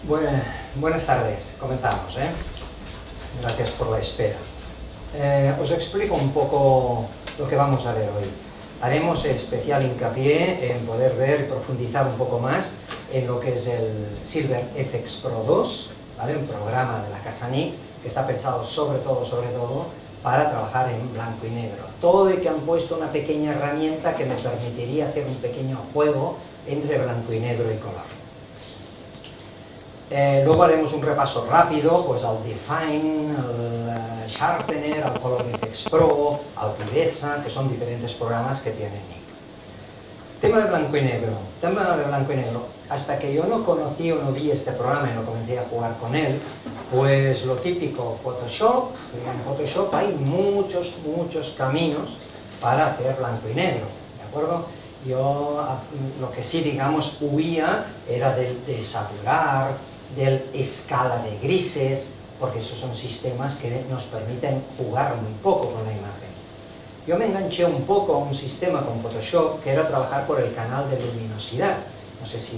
Buenas tardes, comenzamos, Gracias por la espera. Os explico un poco lo que vamos a ver hoy. Haremos especial hincapié en poder ver y profundizar un poco más en lo que es el Silver FX Pro 2, ¿vale? Un programa de la casa NIC que está pensado sobre todo, para trabajar en blanco y negro. Todo y que han puesto una pequeña herramienta que me permitiría hacer un pequeño juego entre blanco y negro y color. Luego haremos un repaso rápido pues al Define, al Sharpener, al Color FX Pro, al Viveza, que son diferentes programas que tiene NIC. Tema de blanco y negro. Hasta que yo no conocí o no vi este programa y no comencé a jugar con él, pues lo típico, Photoshop. En Photoshop hay muchos caminos para hacer blanco y negro, ¿de acuerdo? Yo lo que sí, digamos, huía era del desaturar, del escala de grises, porque esos son sistemas que nos permiten jugar muy poco con la imagen. Yo me enganché un poco a un sistema con Photoshop que era trabajar por el canal de luminosidad. No sé si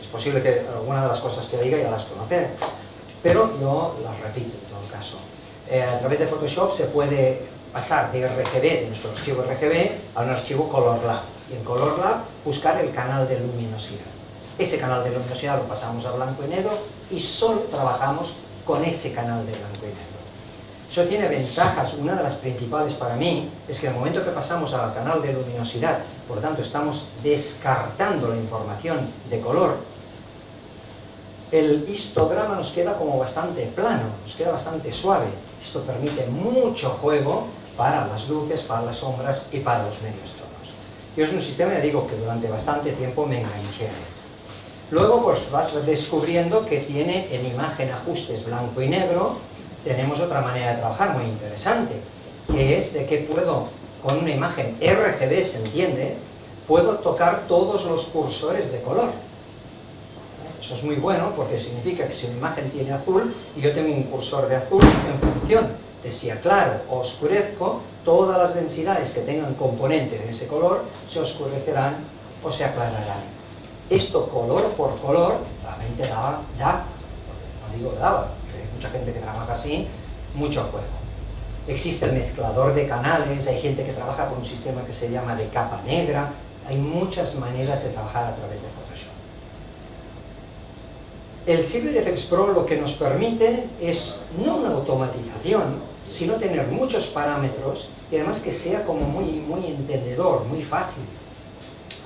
es posible que alguna de las cosas que diga ya las conocéis, pero yo las repito en todo caso. A través de Photoshop se puede pasar de RGB, de nuestro archivo RGB, a un archivo Color Lab. Y en Color Lab buscar el canal de luminosidad. Ese canal de luminosidad lo pasamos a blanco y negro y solo trabajamos con ese canal de blanco y negro. Eso tiene ventajas. Una de las principales para mí es que en el momento que pasamos al canal de luminosidad, por lo tanto estamos descartando la información de color, el histograma nos queda como bastante plano, nos queda bastante suave. Esto permite mucho juego para las luces, para las sombras y para los medios tonos. Y es un sistema, ya digo, que durante bastante tiempo me enganché a él. Luego pues vas descubriendo que tiene en imagen ajustes blanco y negro. Tenemos otra manera de trabajar muy interesante, que es de que puedo, con una imagen RGB, se entiende, puedo tocar todos los cursores de color. Eso es muy bueno porque significa que si una imagen tiene azul y yo tengo un cursor de azul, en función de si aclaro o oscurezco, todas las densidades que tengan componente de ese color se oscurecerán o se aclararán. Esto color por color realmente daba, no digo daba, porque hay mucha gente que trabaja así, mucho juego. Existe el mezclador de canales, hay gente que trabaja con un sistema que se llama de capa negra, hay muchas maneras de trabajar a través de Photoshop. El Silver FX Pro lo que nos permite es no una automatización, sino tener muchos parámetros y además que sea como muy entendedor, muy fácil.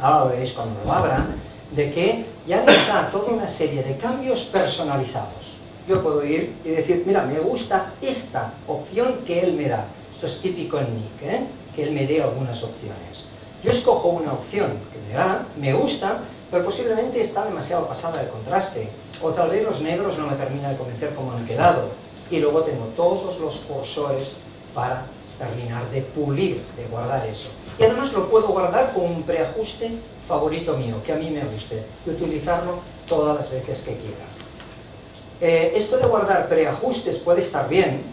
Ahora lo veréis cuando lo abra, de que ya nos da toda una serie de cambios personalizados. Yo puedo ir y decir, mira, me gusta esta opción que él me da. Esto es típico en NIC, que él me dé algunas opciones. Yo escojo una opción que me da, me gusta, pero posiblemente está demasiado pasada de contraste. O tal vez los negros no me terminan de convencer como han quedado. Y luego tengo todos los cursores para terminar de pulir, de guardar eso. Y además lo puedo guardar con un preajuste favorito mío, que a mí me guste, y utilizarlo todas las veces que quiera. Esto de guardar preajustes puede estar bien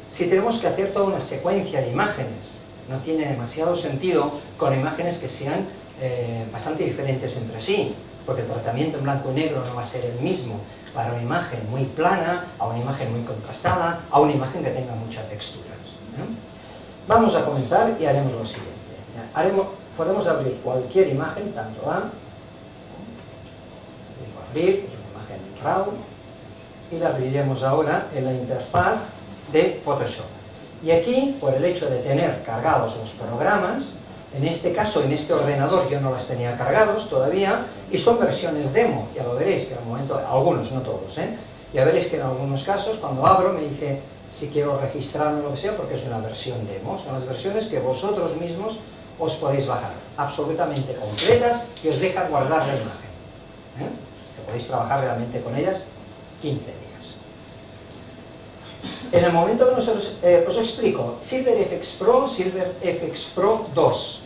si tenemos que hacer toda una secuencia de imágenes. No tiene demasiado sentido con imágenes que sean bastante diferentes entre sí, porque el tratamiento en blanco y negro no va a ser el mismo para una imagen muy plana, a una imagen muy contrastada, a una imagen que tenga muchas texturas. Vamos a comenzar y haremos lo siguiente. Podemos abrir cualquier imagen, tanto A, digo abrir, es una imagen RAW, y la abriremos ahora en la interfaz de Photoshop. Y aquí, por el hecho de tener cargados los programas, en este caso, en este ordenador yo no las tenía cargados todavía, y son versiones demo, ya lo veréis que en el momento, algunos, no todos, ya veréis que en algunos casos cuando abro me dice si quiero registrarme o lo que sea, porque es una versión demo, son las versiones que vosotros mismos os podéis bajar, absolutamente completas, y os dejan guardar la imagen, que podéis trabajar realmente con ellas 15 días. En el momento que nosotros, os explico, Silver FX Pro 2.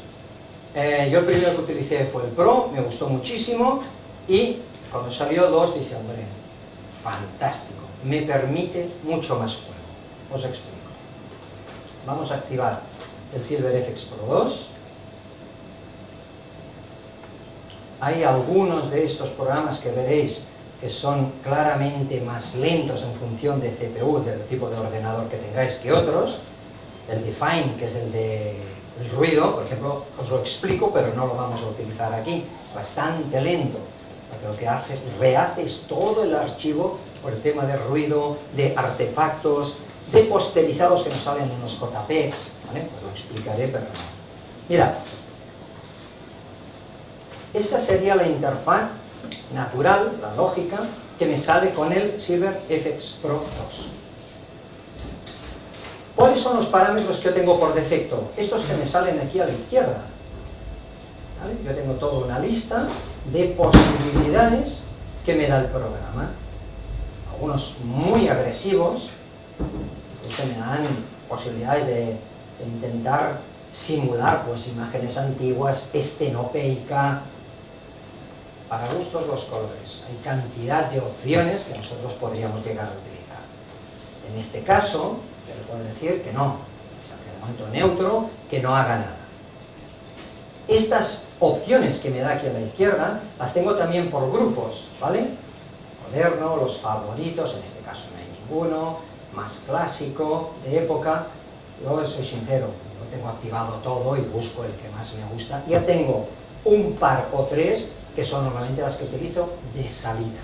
Yo el primero que utilicé fue el Pro, me gustó muchísimo, y cuando salió 2 dije, hombre, fantástico, me permite mucho más juego. Os explico. Vamos a activar el Silver FX Pro 2. Hay algunos de estos programas que veréis que son claramente más lentos en función de CPU, del tipo de ordenador que tengáis, que otros. El define, que es el de el ruido, por ejemplo, os lo explico, pero no lo vamos a utilizar aquí. Es bastante lento, porque lo que hace, rehaces todo el archivo por el tema de ruido, de artefactos, de posterizados que nos salen en los JPEGs, ¿vale? Pues lo explicaré, pero no. Mirad, esta sería la interfaz natural, la lógica, que me sale con el Silver FX Pro 2. ¿Cuáles son los parámetros que yo tengo por defecto? Estos que me salen aquí a la izquierda. ¿Vale? Yo tengo toda una lista de posibilidades que me da el programa. Algunos muy agresivos, que me dan posibilidades de intentar simular pues, imágenes antiguas, estenopeica. Para gustos los colores. Hay cantidad de opciones que nosotros podríamos llegar a utilizar. En este caso, yo le puedo decir que no. O sea, que de momento neutro, que no haga nada. Estas opciones que me da aquí a la izquierda, las tengo también por grupos, ¿vale? Moderno, los favoritos, en este caso no hay ninguno, más clásico, de época. Yo soy sincero, yo tengo activado todo y busco el que más me gusta. Ya tengo un par o tres que son normalmente las que utilizo de salida.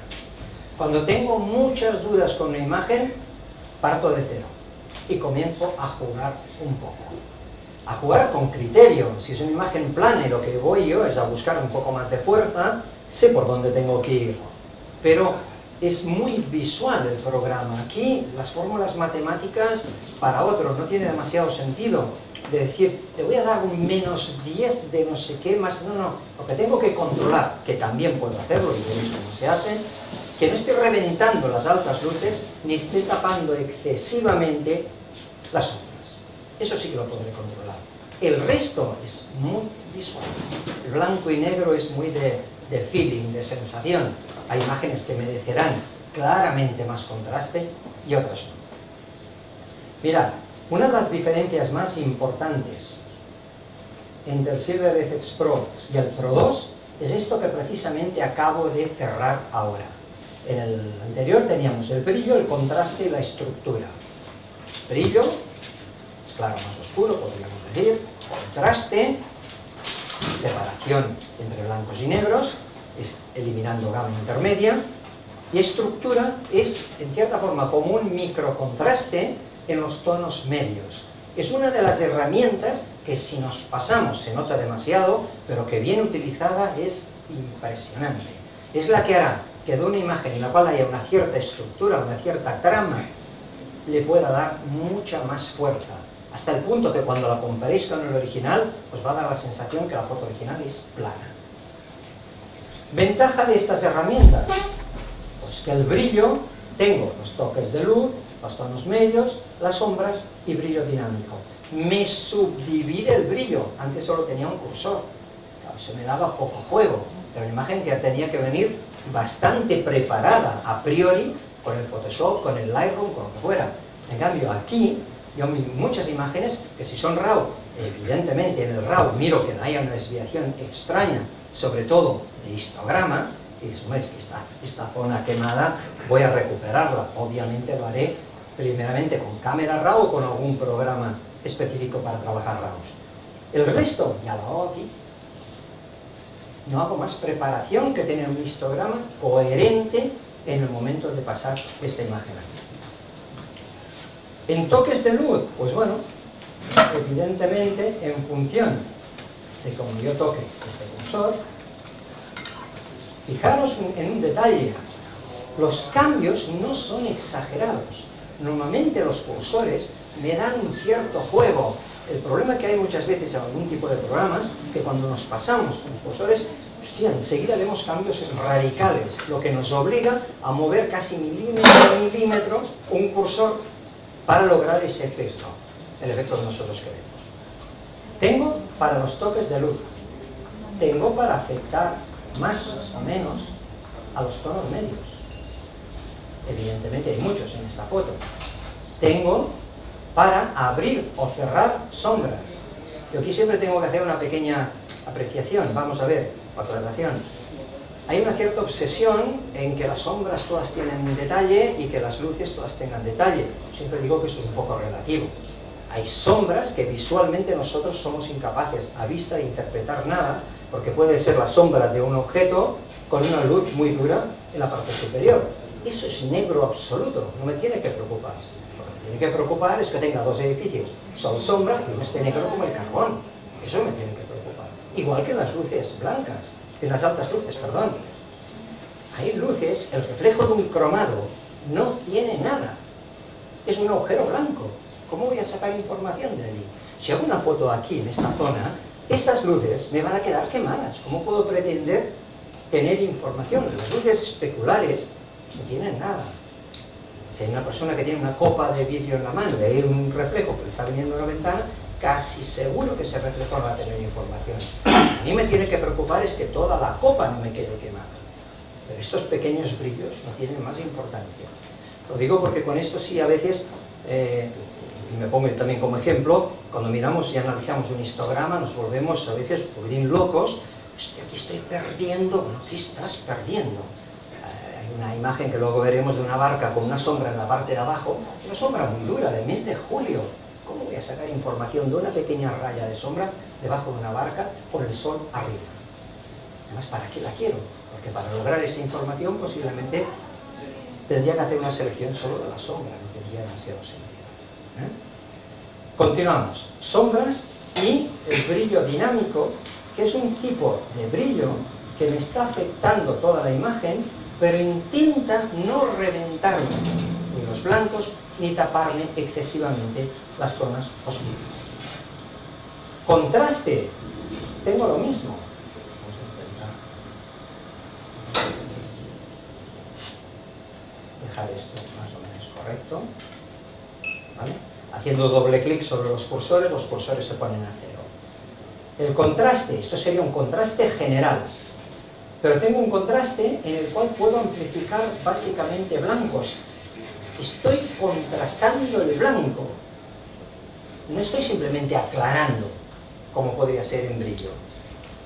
Cuando tengo muchas dudas con una imagen, parto de cero y comienzo a jugar un poco. A jugar con criterio. Si es una imagen plana y lo que voy yo es a buscar un poco más de fuerza, sé por dónde tengo que ir. Pero es muy visual el programa. Aquí las fórmulas matemáticas para otros no tiene demasiado sentido. De decir, le voy a dar un menos 10 de no sé qué más, no, lo que tengo que controlar, que también puedo hacerlo y veréis cómo se hace, que no esté reventando las altas luces, ni esté tapando excesivamente las sombras. Eso sí que lo podré controlar. El resto es muy visual. El blanco y negro es muy de feeling, de sensación. Hay imágenes que merecerán claramente más contraste y otras no. Mirad, una de las diferencias más importantes entre el Silver FX Pro y el Pro 2 es esto que precisamente acabo de cerrar ahora. En el anterior teníamos el brillo, el contraste y la estructura. Brillo, es claro, más oscuro, podríamos decir. Contraste, separación entre blancos y negros, es eliminando gama intermedia. Y estructura es, en cierta forma, como un microcontraste en los tonos medios. Es una de las herramientas que si nos pasamos se nota demasiado, pero que bien utilizada es impresionante. Es la que hará que de una imagen en la cual haya una cierta estructura, una cierta trama, le pueda dar mucha más fuerza. Hasta el punto que cuando la comparéis con el original, os va a dar la sensación que la foto original es plana. ¿Ventaja de estas herramientas? Pues que el brillo, tengo los toques de luz, los tonos medios, las sombras y brillo dinámico. Me subdivide el brillo. Antes solo tenía un cursor. Claro, se me daba poco juego. Pero la imagen ya tenía que venir bastante preparada a priori con el Photoshop, con el Lightroom, con lo que fuera. En cambio, aquí, yo muchas imágenes que si son RAW, evidentemente en el RAW miro que no haya una desviación extraña, sobre todo de histograma, y dices, hombre, es que esta zona quemada voy a recuperarla. Obviamente lo haré primeramente con cámara RAW o con algún programa específico para trabajar RAWs. El resto ya lo hago aquí. No hago más preparación que tener un histograma coherente en el momento de pasar esta imagen aquí. En toques de luz, pues bueno, evidentemente en función de cómo yo toque este cursor, fijaros en un detalle, los cambios no son exagerados. Normalmente los cursores me dan un cierto juego. El problema que hay muchas veces en algún tipo de programas, que cuando nos pasamos con los cursores, hostia, enseguida vemos cambios radicales, lo que nos obliga a mover casi milímetro a milímetro un cursor para lograr ese efecto, el efecto que nosotros queremos. Tengo para los toques de luz, tengo para afectar más o menos a los tonos medios. Evidentemente hay muchos en esta foto. Tengo para abrir o cerrar sombras. Yo aquí siempre tengo que hacer una pequeña apreciación. Vamos a ver, fotograbación. Hay una cierta obsesión en que las sombras todas tienen detalle y que las luces todas tengan detalle. Siempre digo que eso es un poco relativo. Hay sombras que visualmente nosotros somos incapaces a vista de interpretar nada, porque puede ser la sombra de un objeto con una luz muy dura en la parte superior. Eso es negro absoluto, no me tiene que preocupar. Lo que me tiene que preocupar es que tenga dos edificios, sol-sombra, y uno esté negro como el carbón. Eso me tiene que preocupar. Igual que las luces blancas, que las altas luces, perdón. Hay luces, el reflejo de un cromado no tiene nada. Es un agujero blanco. ¿Cómo voy a sacar información de allí? Si hago una foto aquí, en esta zona, estas luces me van a quedar quemadas. ¿Cómo puedo pretender tener información? Las luces especulares no tienen nada. Si hay una persona que tiene una copa de vidrio en la mano y hay un reflejo que le está viniendo a una ventana, casi seguro que ese reflejo no va a tener información. A mí me tiene que preocupar es que toda la copa no me quede quemada. Pero estos pequeños brillos no tienen más importancia. Lo digo porque con esto sí a veces, y me pongo también como ejemplo, cuando miramos y analizamos un histograma nos volvemos a veces un poquitín locos. Hostia, aquí estoy perdiendo. Bueno, ¿qué estás perdiendo? Hay una imagen que luego veremos de una barca con una sombra en la parte de abajo, una sombra muy dura, del mes de julio. ¿Cómo voy a sacar información de una pequeña raya de sombra debajo de una barca con el sol arriba? Además, ¿para qué la quiero? Porque para lograr esa información posiblemente tendría que hacer una selección solo de la sombra, no tendría demasiado sentido. Continuamos. Sombras y el brillo dinámico, que es un tipo de brillo que me está afectando toda la imagen, pero intenta no reventarme ni los blancos ni taparme excesivamente las zonas oscuras. Contraste, tengo lo mismo. Vamos a intentar dejar esto más o menos correcto. ¿Vale? Haciendo doble clic sobre los cursores se ponen a cero. El contraste, esto sería un contraste general, pero tengo un contraste en el cual puedo amplificar básicamente blancos. Estoy contrastando el blanco, no estoy simplemente aclarando, como podría ser en brillo.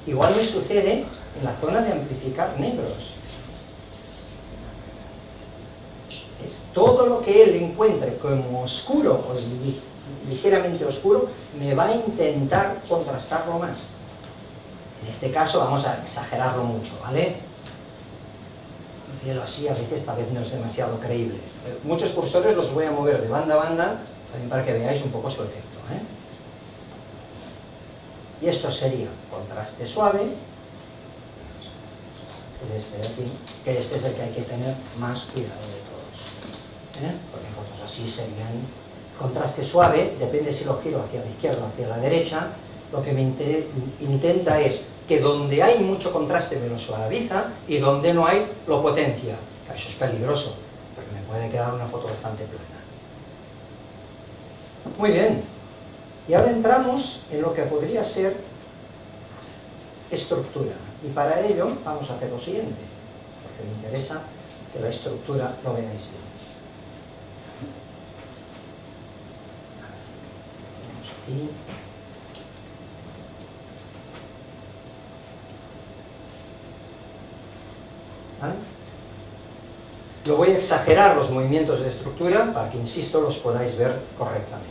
Igual me sucede en la zona de amplificar negros. Es todo lo que él encuentre como oscuro o ligeramente oscuro, me va a intentar contrastarlo más. En este caso vamos a exagerarlo mucho, ¿vale? Decirlo así a veces tal vez no es demasiado creíble. Muchos cursores los voy a mover de banda a banda, también para que veáis un poco su efecto, ¿eh? Y esto sería contraste suave, que es este de aquí, que este es el que hay que tener más cuidado de todos, porque fotos así serían contraste suave, depende si lo giro hacia la izquierda o hacia la derecha. Lo que me intenta es que donde hay mucho contraste me lo suaviza y donde no hay lo potencia. Eso es peligroso, porque me puede quedar una foto bastante plana. Muy bien, y ahora entramos en lo que podría ser estructura, y para ello vamos a hacer lo siguiente, porque me interesa que la estructura lo veáis bien. Vamos aquí. ¿Vale? Yo voy a exagerar los movimientos de estructura para que, insisto, los podáis ver correctamente.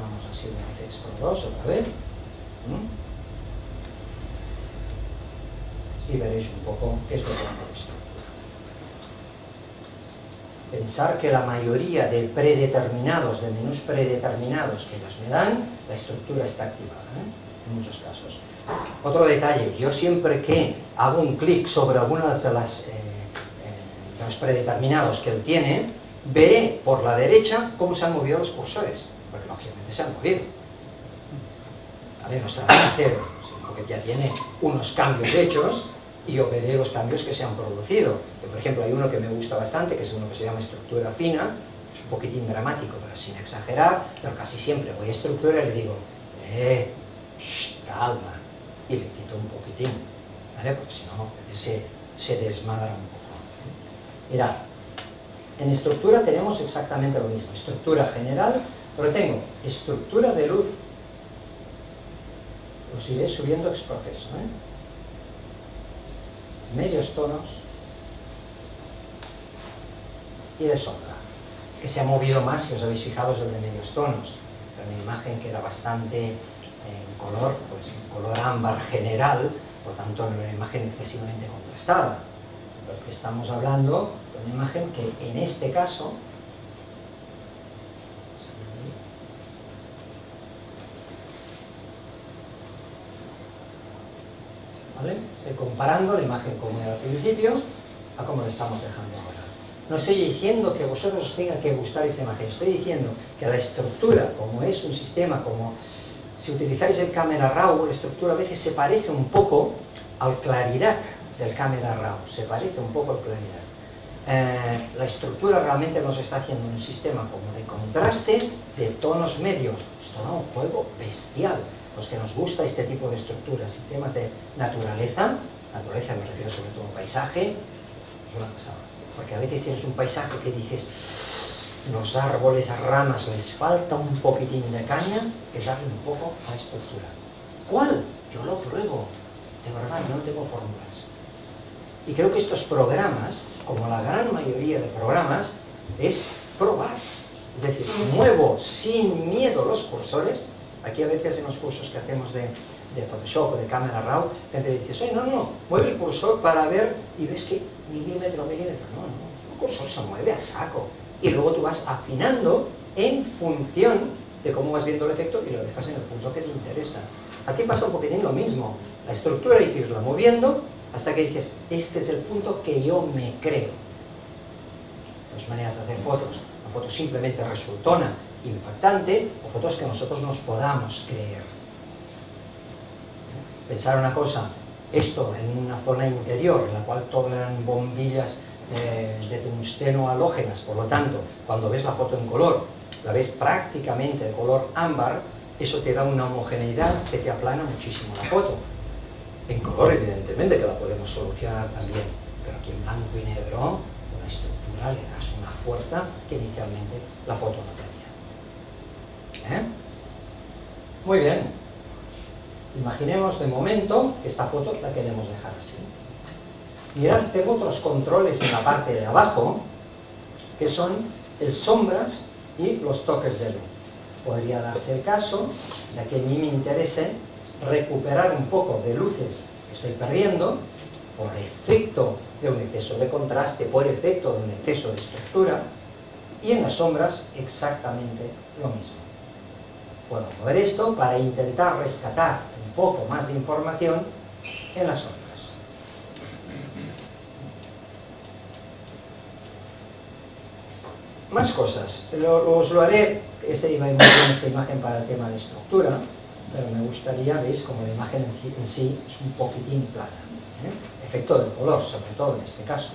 Vamos así una FX Pro 2 otra vez. Y veréis un poco qué es lo que hace esto. Pensar que la mayoría de predeterminados, de menús predeterminados que ellos me dan, la estructura está activada, en muchos casos. Otro detalle, yo siempre que hago un clic sobre algunas de los predeterminados que él tiene, veré por la derecha cómo se han movido los cursores, porque lógicamente se han movido. ¿Vale? No estará a cero, sino que ya tiene unos cambios hechos y yo veré los cambios que se han producido. Por ejemplo, hay uno que me gusta bastante, que es uno que se llama estructura fina, es un poquitín dramático, pero sin exagerar, pero casi siempre voy a estructura y le digo, calma, y le quito un poquitín, ¿vale? Porque si no se desmadra un poco. Mirad, en estructura tenemos exactamente lo mismo, estructura general, pero tengo estructura de luz, los iré subiendo ex profeso, medios tonos y de sombra, que se ha movido más, si os habéis fijado, sobre medios tonos. Era una imagen que era bastante en color, pues en color ámbar general, por tanto no era una imagen excesivamente contrastada. Lo que estamos hablando de una imagen que en este caso, ¿vale? Estoy comparando la imagen como era al principio a como la estamos dejando ahora. No estoy diciendo que vosotros os tenga que gustar esta imagen, estoy diciendo que la estructura, como es un sistema, como si utilizáis el Camera Raw, la estructura a veces se parece un poco al claridad del Camera Raw, se parece un poco al claridad. La estructura realmente nos está haciendo un sistema como de contraste de tonos medios. Esto da un juego bestial. Los que nos gusta este tipo de estructuras, sistemas de naturaleza me refiero sobre todo a paisaje, es una pasada. Porque a veces tienes un paisaje que dices, los árboles, las ramas, les falta un poquitín de caña, es darle un poco a la estructura. ¿Cuál? Yo lo pruebo. De verdad, yo no tengo fórmulas. Y creo que estos programas, como la gran mayoría de programas, es probar. Es decir, muevo sin miedo los cursores. Aquí a veces en los cursos que hacemos de Photoshop o de Camera Raw, gente dice, oye, no, mueve el cursor para ver, y ves que milímetro, no, el cursor se mueve a saco. Y luego tú vas afinando en función de cómo vas viendo el efecto y lo dejas en el punto que te interesa. Aquí pasa un poquitín lo mismo. La estructura hay que irla moviendo hasta que dices, este es el punto que yo me creo. Dos maneras de hacer fotos. Una foto simplemente resultona, impactante, o fotos que nosotros nos podamos creer. Pensar una cosa, esto en una zona interior, en la cual todo eran bombillas de tungsteno halógenas, por lo tanto, cuando ves la foto en color, la ves prácticamente de color ámbar, eso te da una homogeneidad que te aplana muchísimo la foto. En color, evidentemente, que la podemos solucionar también, pero aquí en blanco y negro, con la estructura le das una fuerza que inicialmente la foto no tenía. Muy bien. Imaginemos de momento que esta foto la queremos dejar así. Mirad, tengo otros controles en la parte de abajo, que son el sombras y los toques de luz. Podría darse el caso de que a mí me interese recuperar un poco de luces que estoy perdiendo por efecto de un exceso de contraste, por efecto de un exceso de estructura, y en las sombras exactamente lo mismo. Puedo mover esto para intentar rescatar un poco más de información en las sombras. Más cosas. Os lo haré, iba muy bien esta imagen para el tema de estructura, pero me gustaría, veis, como la imagen en sí es un poquitín plana. Efecto del color, sobre todo en este caso.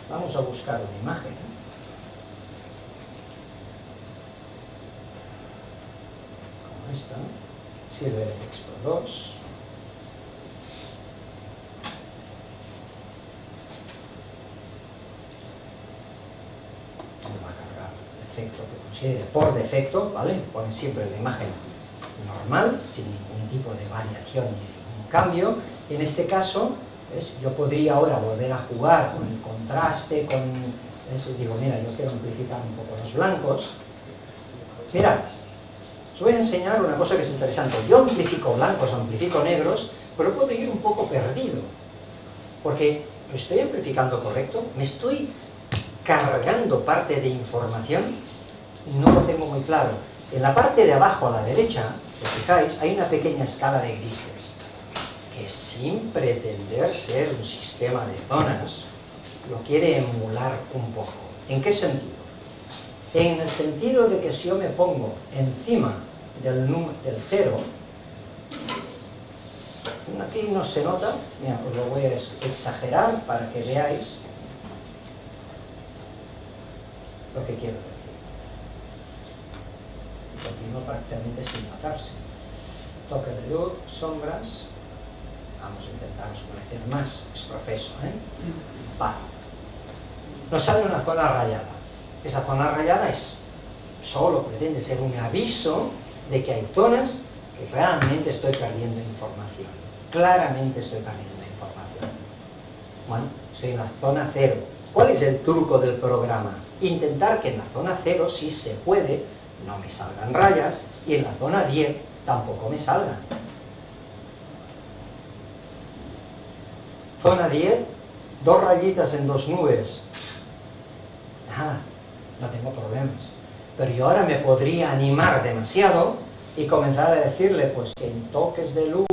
Vamos a buscar una imagen. Como esta. Silver FX Pro 2. Va a cargar el efecto que considere por defecto, ¿vale? Ponen siempre la imagen normal, sin ningún tipo de variación ni ningún cambio. En este caso, ¿ves? Yo podría ahora volver a jugar con el contraste, con eso. Digo, mira, yo quiero amplificar un poco los blancos. Mirad, os voy a enseñar una cosa que es interesante. Yo amplifico blancos, amplifico negros, pero puedo ir un poco perdido, porque lo estoy amplificando correcto, me estoy cargando parte de información, no lo tengo muy claro. En la parte de abajo a la derecha, si os fijáis, hay una pequeña escala de grises, que sin pretender ser un sistema de zonas, lo quiere emular un poco. ¿En qué sentido? En el sentido de que si yo me pongo encima del 0, aquí no se nota, mira, os lo voy a exagerar para que veáis lo que quiero decir. Continúo prácticamente sin notarse. Toque de luz, sombras. Vamos a intentar oscurecer más. Es profeso, Vale. Nos sale una zona rayada. Esa zona rayada solo pretende ser un aviso de que hay zonas que realmente estoy perdiendo información. Claramente estoy perdiendo información. Bueno, estoy en la zona 0. ¿Cuál es el truco del programa? Intentar que en la zona 0, si se puede, no me salgan rayas, y en la zona 10 tampoco me salgan. Zona 10, 2 rayitas en 2 nubes. Nada, no tengo problemas. Pero yo ahora me podría animar demasiado y comenzar a decirle pues que en toques de luz,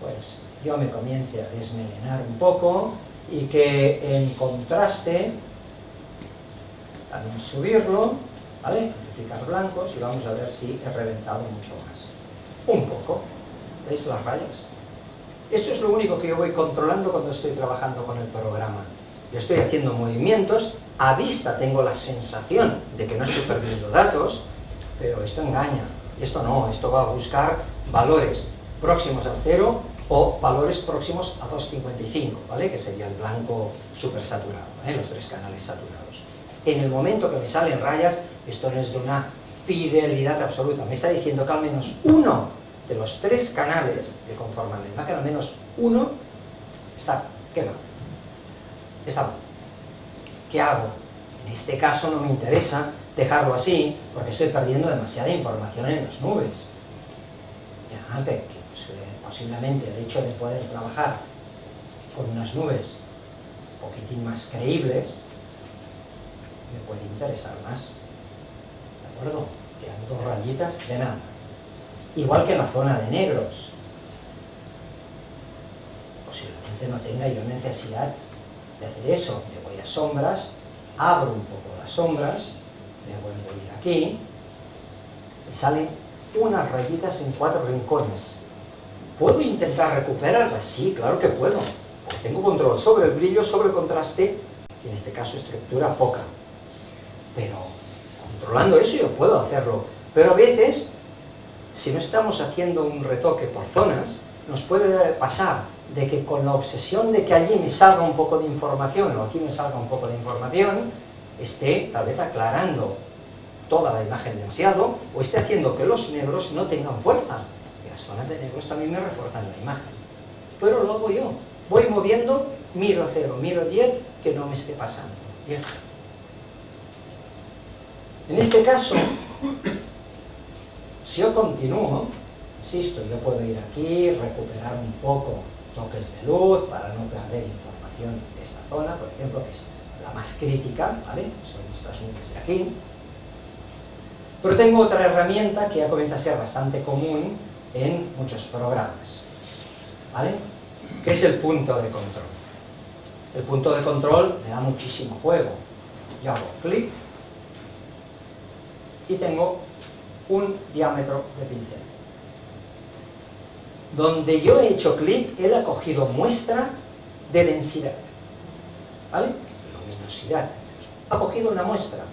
pues yo me comience a desmelenar un poco y que en contraste también subirlo, ¿vale? Amplificar blancos y vamos a ver si he reventado mucho más. Un poco. ¿Veis las rayas? Esto es lo único que yo voy controlando cuando estoy trabajando con el programa. Yo estoy haciendo movimientos, a vista tengo la sensación de que no estoy perdiendo datos, pero esto engaña. Esto no, esto va a buscar valores próximos al 0 o valores próximos a 2,55, ¿vale? Que sería el blanco supersaturado, los 3 canales saturados. En el momento que me salen rayas, esto no es de una fidelidad absoluta. Me está diciendo que al menos uno de los 3 canales que conforman la imagen, al menos uno, está quemado. Está mal. ¿Qué hago? En este caso no me interesa dejarlo así, porque estoy perdiendo demasiada información en las nubes. Y además de que posiblemente el hecho de poder trabajar con unas nubes un poquitín más creíbles, me puede interesar más. ¿De acuerdo? Quedan 2 rayitas de nada. Igual que en la zona de negros. Posiblemente no tenga yo necesidad de hacer eso. Me voy a sombras, abro un poco las sombras, me vuelvo a ir aquí, y salen unas rayitas en 4 rincones. ¿Puedo intentar recuperarlas? Sí, claro que puedo. Porque tengo control sobre el brillo, sobre el contraste, y en este caso estructura poca. Pero controlando eso yo puedo hacerlo. Pero a veces, si no estamos haciendo un retoque por zonas, nos puede pasar de que con la obsesión de que allí me salga un poco de información o aquí me salga un poco de información, esté tal vez aclarando toda la imagen demasiado o esté haciendo que los negros no tengan fuerza. Y las zonas de negros también me refuerzan la imagen. Pero lo hago yo. Voy moviendo, miro 0, miro 10, que no me esté pasando. Y ya está. En este caso, si yo continúo, insisto, yo puedo ir aquí, recuperar un poco toques de luz para no perder información de esta zona, por ejemplo, que es la más crítica, ¿vale? Son estas nubes de aquí. Pero tengo otra herramienta que ya comienza a ser bastante común en muchos programas, ¿vale? Que es el punto de control. El punto de control me da muchísimo juego. Yo hago clic y tengo un diámetro de pincel. Donde yo he hecho clic, él ha cogido muestra de densidad, ¿vale? Luminosidad. Ha cogido una muestra.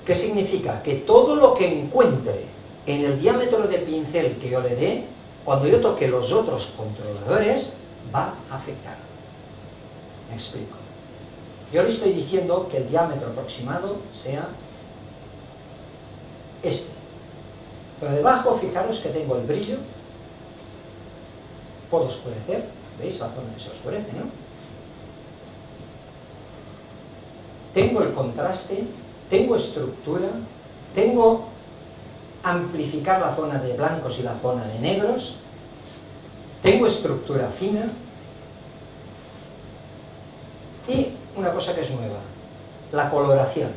¿Qué significa? Que todo lo que encuentre en el diámetro de pincel que yo le dé, cuando yo toque los otros controladores, va a afectar. Me explico. Yo le estoy diciendo que el diámetro aproximado sea este. Pero debajo, fijaros que tengo el brillo. Puedo oscurecer. ¿Veis? La zona se oscurece, ¿no? Tengo el contraste, tengo estructura, tengo amplificar la zona de blancos y la zona de negros, tengo estructura fina y una cosa que es nueva, la coloración.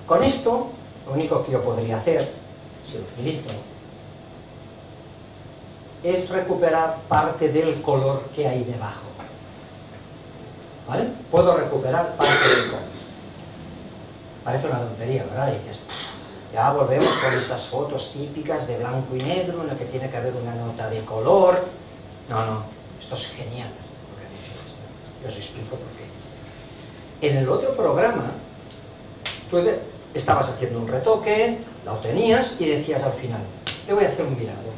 Con esto, lo único que yo podría hacer, si lo utilizo, es recuperar parte del color que hay debajo. ¿Vale? Puedo recuperar parte del color. Parece una tontería, ¿verdad? Y dices, ya volvemos con esas fotos típicas de blanco y negro en la que tiene que haber una nota de color. No, no, esto es genial. Yo os explico por qué. En el otro programa, tú estabas haciendo un retoque, lo tenías y decías al final, le voy a hacer un virado.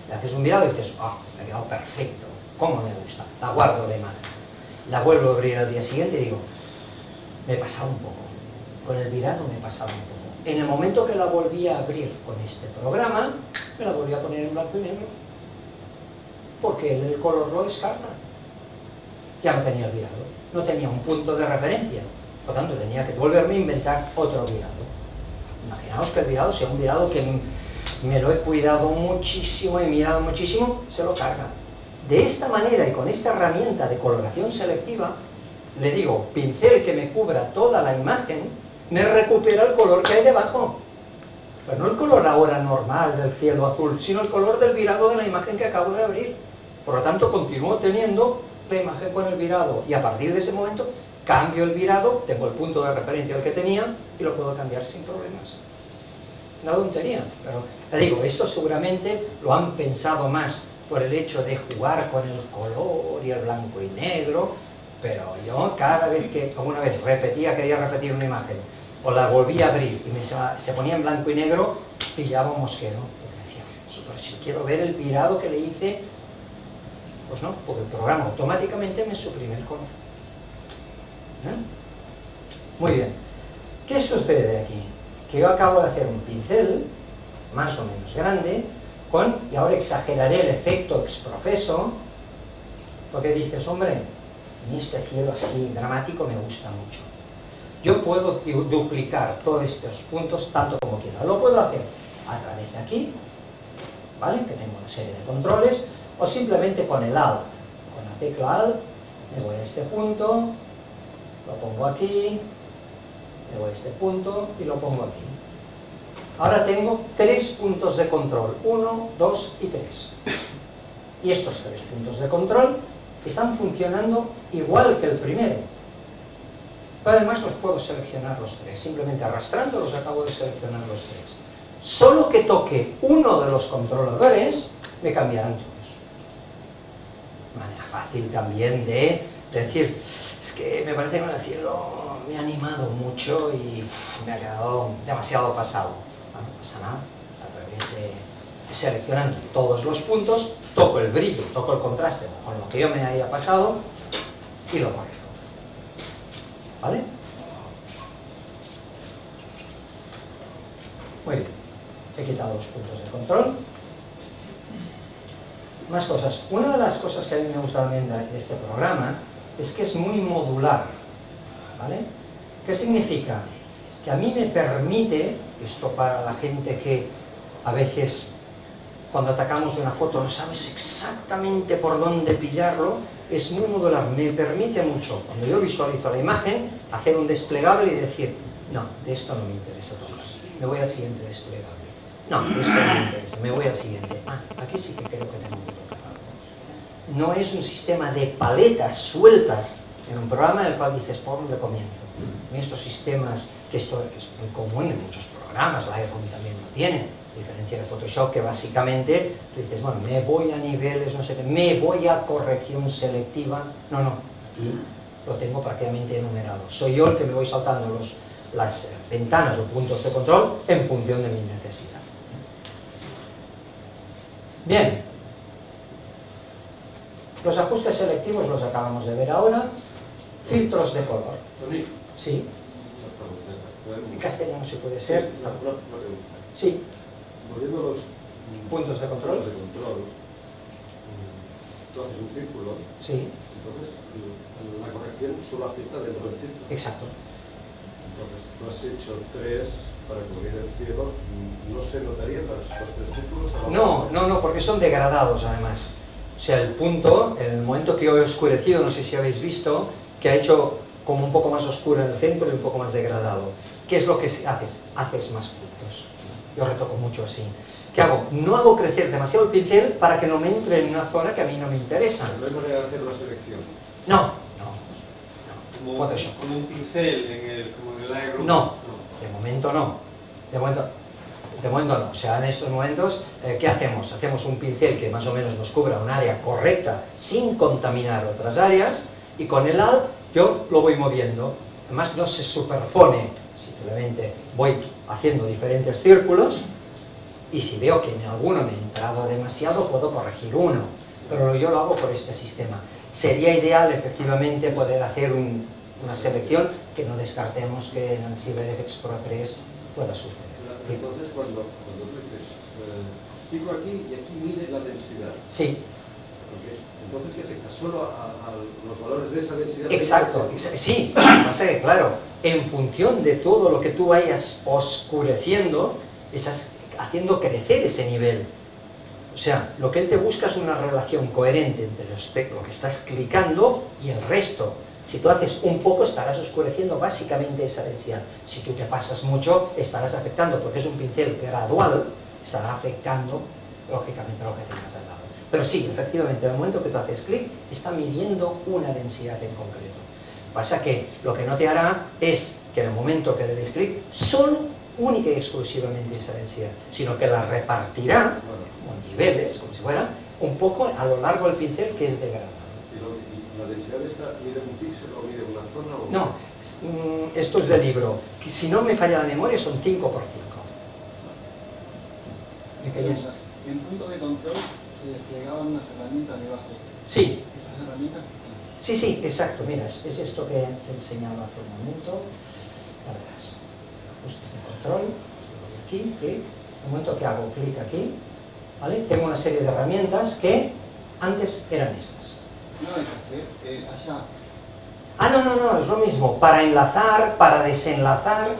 Le haces un virado y dices, me ha quedado perfecto, cómo me gusta, la guardo de imagen. La vuelvo a abrir al día siguiente y digo, me he pasado un poco, con el virado me he pasado un poco. En el momento que la volví a abrir con este programa, me la volví a poner en blanco y negro, porque el color lo descarta. ya no tenía el virado, no tenía un punto de referencia, por lo tanto tenía que volverme a inventar otro virado. Imaginaos que el virado sea un virado que me lo he cuidado muchísimo, he mirado muchísimo, se lo carga. De esta manera y con esta herramienta de coloración selectiva, le digo, pincel que me cubra toda la imagen, me recupera el color que hay debajo. Pero no el color ahora normal del cielo azul, sino el color del virado de la imagen que acabo de abrir. Por lo tanto, continúo teniendo la imagen con el virado y a partir de ese momento cambio el virado, tengo el punto de referencia al que tenía y lo puedo cambiar sin problemas. Una tontería, pero te digo, esto seguramente lo han pensado más por el hecho de jugar con el color y el blanco y negro, pero yo cada vez que, alguna vez quería repetir una imagen, o la volví a abrir y se ponía en blanco y negro, pillaba un mosquero, porque decía, pero si quiero ver el virado que le hice, pues no, porque el programa automáticamente me suprime el color. Muy bien, ¿qué sucede aquí? Que yo acabo de hacer un pincel, más o menos grande, y ahora exageraré el efecto exprofeso, porque dices, hombre, en este cielo así dramático me gusta mucho. Yo puedo duplicar todos estos puntos tanto como quiera. Lo puedo hacer a través de aquí, ¿vale? Que tengo una serie de controles, o simplemente con el Alt. Con la tecla Alt, me voy a este punto, lo pongo aquí, me voy a este punto y lo pongo aquí. Ahora tengo 3 puntos de control, 1, 2 y 3. Y estos 3 puntos de control están funcionando igual que el primero. Pero además los puedo seleccionar los 3, simplemente arrastrando los acabo de seleccionar los 3. Solo que toque uno de los controladores, me cambiarán todos. Manera fácil también de decir, es que me parece que en el cielo me ha animado mucho y me ha quedado demasiado pasado. No pasa nada, a través de seleccionando todos los puntos, toco el brillo, toco el contraste con lo que yo me haya pasado y lo corrijo. ¿Vale? Muy bien, he quitado los puntos de control. Más cosas. Una de las cosas que a mí me gusta también de este programa es que es muy modular. ¿Vale? ¿Qué significa? Que a mí me permite, esto para la gente que a veces cuando atacamos una foto no sabes exactamente por dónde pillarlo, es muy modular, me permite mucho, cuando yo visualizo la imagen, hacer un desplegable y decir, no, de esto no me interesa tocar, me voy al siguiente desplegable, no, de esto no me interesa, me voy al siguiente, aquí sí que creo que tengo que tocar algo. No es un sistema de paletas sueltas en un programa en el cual dices, por dónde comienzo. En estos sistemas, que esto es muy común en muchos programas, Lightroom también lo tiene, a diferencia de Photoshop, que básicamente tú dices, bueno, me voy a niveles, no sé qué, me voy a corrección selectiva, no, aquí lo tengo prácticamente enumerado. Soy yo el que me voy saltando las ventanas o puntos de control en función de mi necesidad. Bien, los ajustes selectivos los acabamos de ver ahora, filtros de color. Sí. En castellano si puede ser. Sí. Volviendo los puntos de control. Tú haces un círculo. Sí. Entonces, la corrección solo afecta dentro del círculo. Exacto. Entonces, tú has hecho 3 para cubrir el cielo. ¿No se notarían los 3 círculos? No, porque son degradados además. O sea, el punto, en el momento que yo he oscurecido, no sé si habéis visto, que ha hecho como un poco más oscuro en el centro y un poco más degradado. ¿Qué es lo que haces? Haces más puntos. Yo retoco mucho así. ¿Qué hago? No hago crecer demasiado el pincel para que no me entre en una zona que a mí no me interesa. ¿No hay manera de hacer una selección? No. Como un pincel como en el Lightroom. No, de momento no. De momento no. O sea, en estos momentos, ¿qué hacemos? Hacemos un pincel que más o menos nos cubra un área correcta sin contaminar otras áreas y con el Alt yo lo voy moviendo. Además no se superpone, simplemente voy haciendo diferentes círculos y si veo que en alguno me he entrado demasiado puedo corregir uno, pero yo lo hago por este sistema. Sería ideal efectivamente poder hacer una selección que no descartemos que en el CyberFX Pro 3 pueda suceder. Entonces cuando tú dices, pico aquí y aquí mide la densidad. Sí. Entonces, ¿qué afecta? ¿Solo a los valores de esa densidad? Exacto, sí, pasa que claro, en función de todo lo que tú vayas oscureciendo, estás haciendo crecer ese nivel. O sea, lo que él te busca es una relación coherente entre lo que estás clicando y el resto. Si tú haces un poco, estarás oscureciendo básicamente esa densidad. Si tú te pasas mucho, estarás afectando, porque es un pincel gradual, estará afectando, lógicamente, lo que tengas al lado. Pero sí, efectivamente, en el momento que tú haces clic, está midiendo una densidad en concreto. Pasa que lo que no te hará es que en el momento que le des clic, solo, única y exclusivamente esa densidad, sino que la repartirá, como en niveles, como si fuera, un poco a lo largo del pincel que es degradado. ¿Y la densidad esta mide un píxel o mide una zona? O... No, esto es del libro. Si no me falla la memoria, son 5 por 5. En punto de control se desplegaban unas herramientas debajo. Sí. ¿Esas herramientas? Sí, exacto. Mira, es esto que te he enseñado hace un momento. Ya verás. Ajustes de control. Voy aquí, clic. En el momento que hago clic aquí, ¿vale? Tengo una serie de herramientas que antes eran estas. No, allá. Ah, no, es lo mismo. Para enlazar, para desenlazar,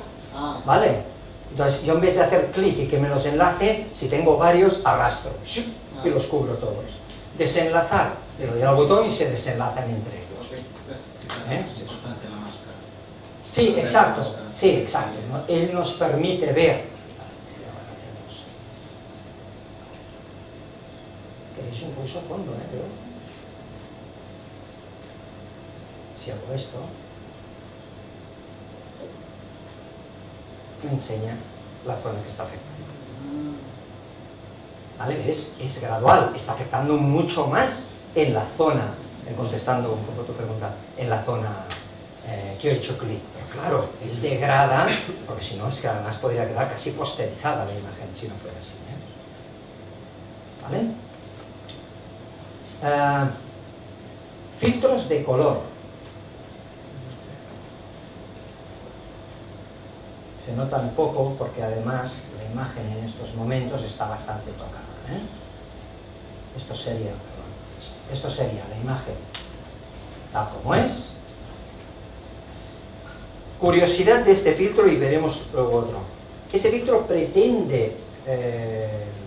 ¿vale? Entonces, yo en vez de hacer clic y que me los enlace, si tengo varios, arrastro y los cubro todos. Desenlazar, le doy al botón y se desenlazan entre ellos. Sí, exacto, ¿no? Él nos permite ver. Queréis un pulso a fondo, ¿eh? Si hago esto, me enseña la zona que está afectando. ¿Vale? ¿Ves? Es gradual, está afectando mucho más en la zona, contestando un poco tu pregunta, en la zona que he hecho clic. Pero claro, él degrada, porque si no es que además podría quedar casi posterizada la imagen si no fuera así. ¿Vale? Filtros de color. Se nota un poco porque además la imagen en estos momentos está bastante tocada. Esto sería la imagen tal como es. Curiosidad de este filtro y veremos luego otro. Este filtro pretende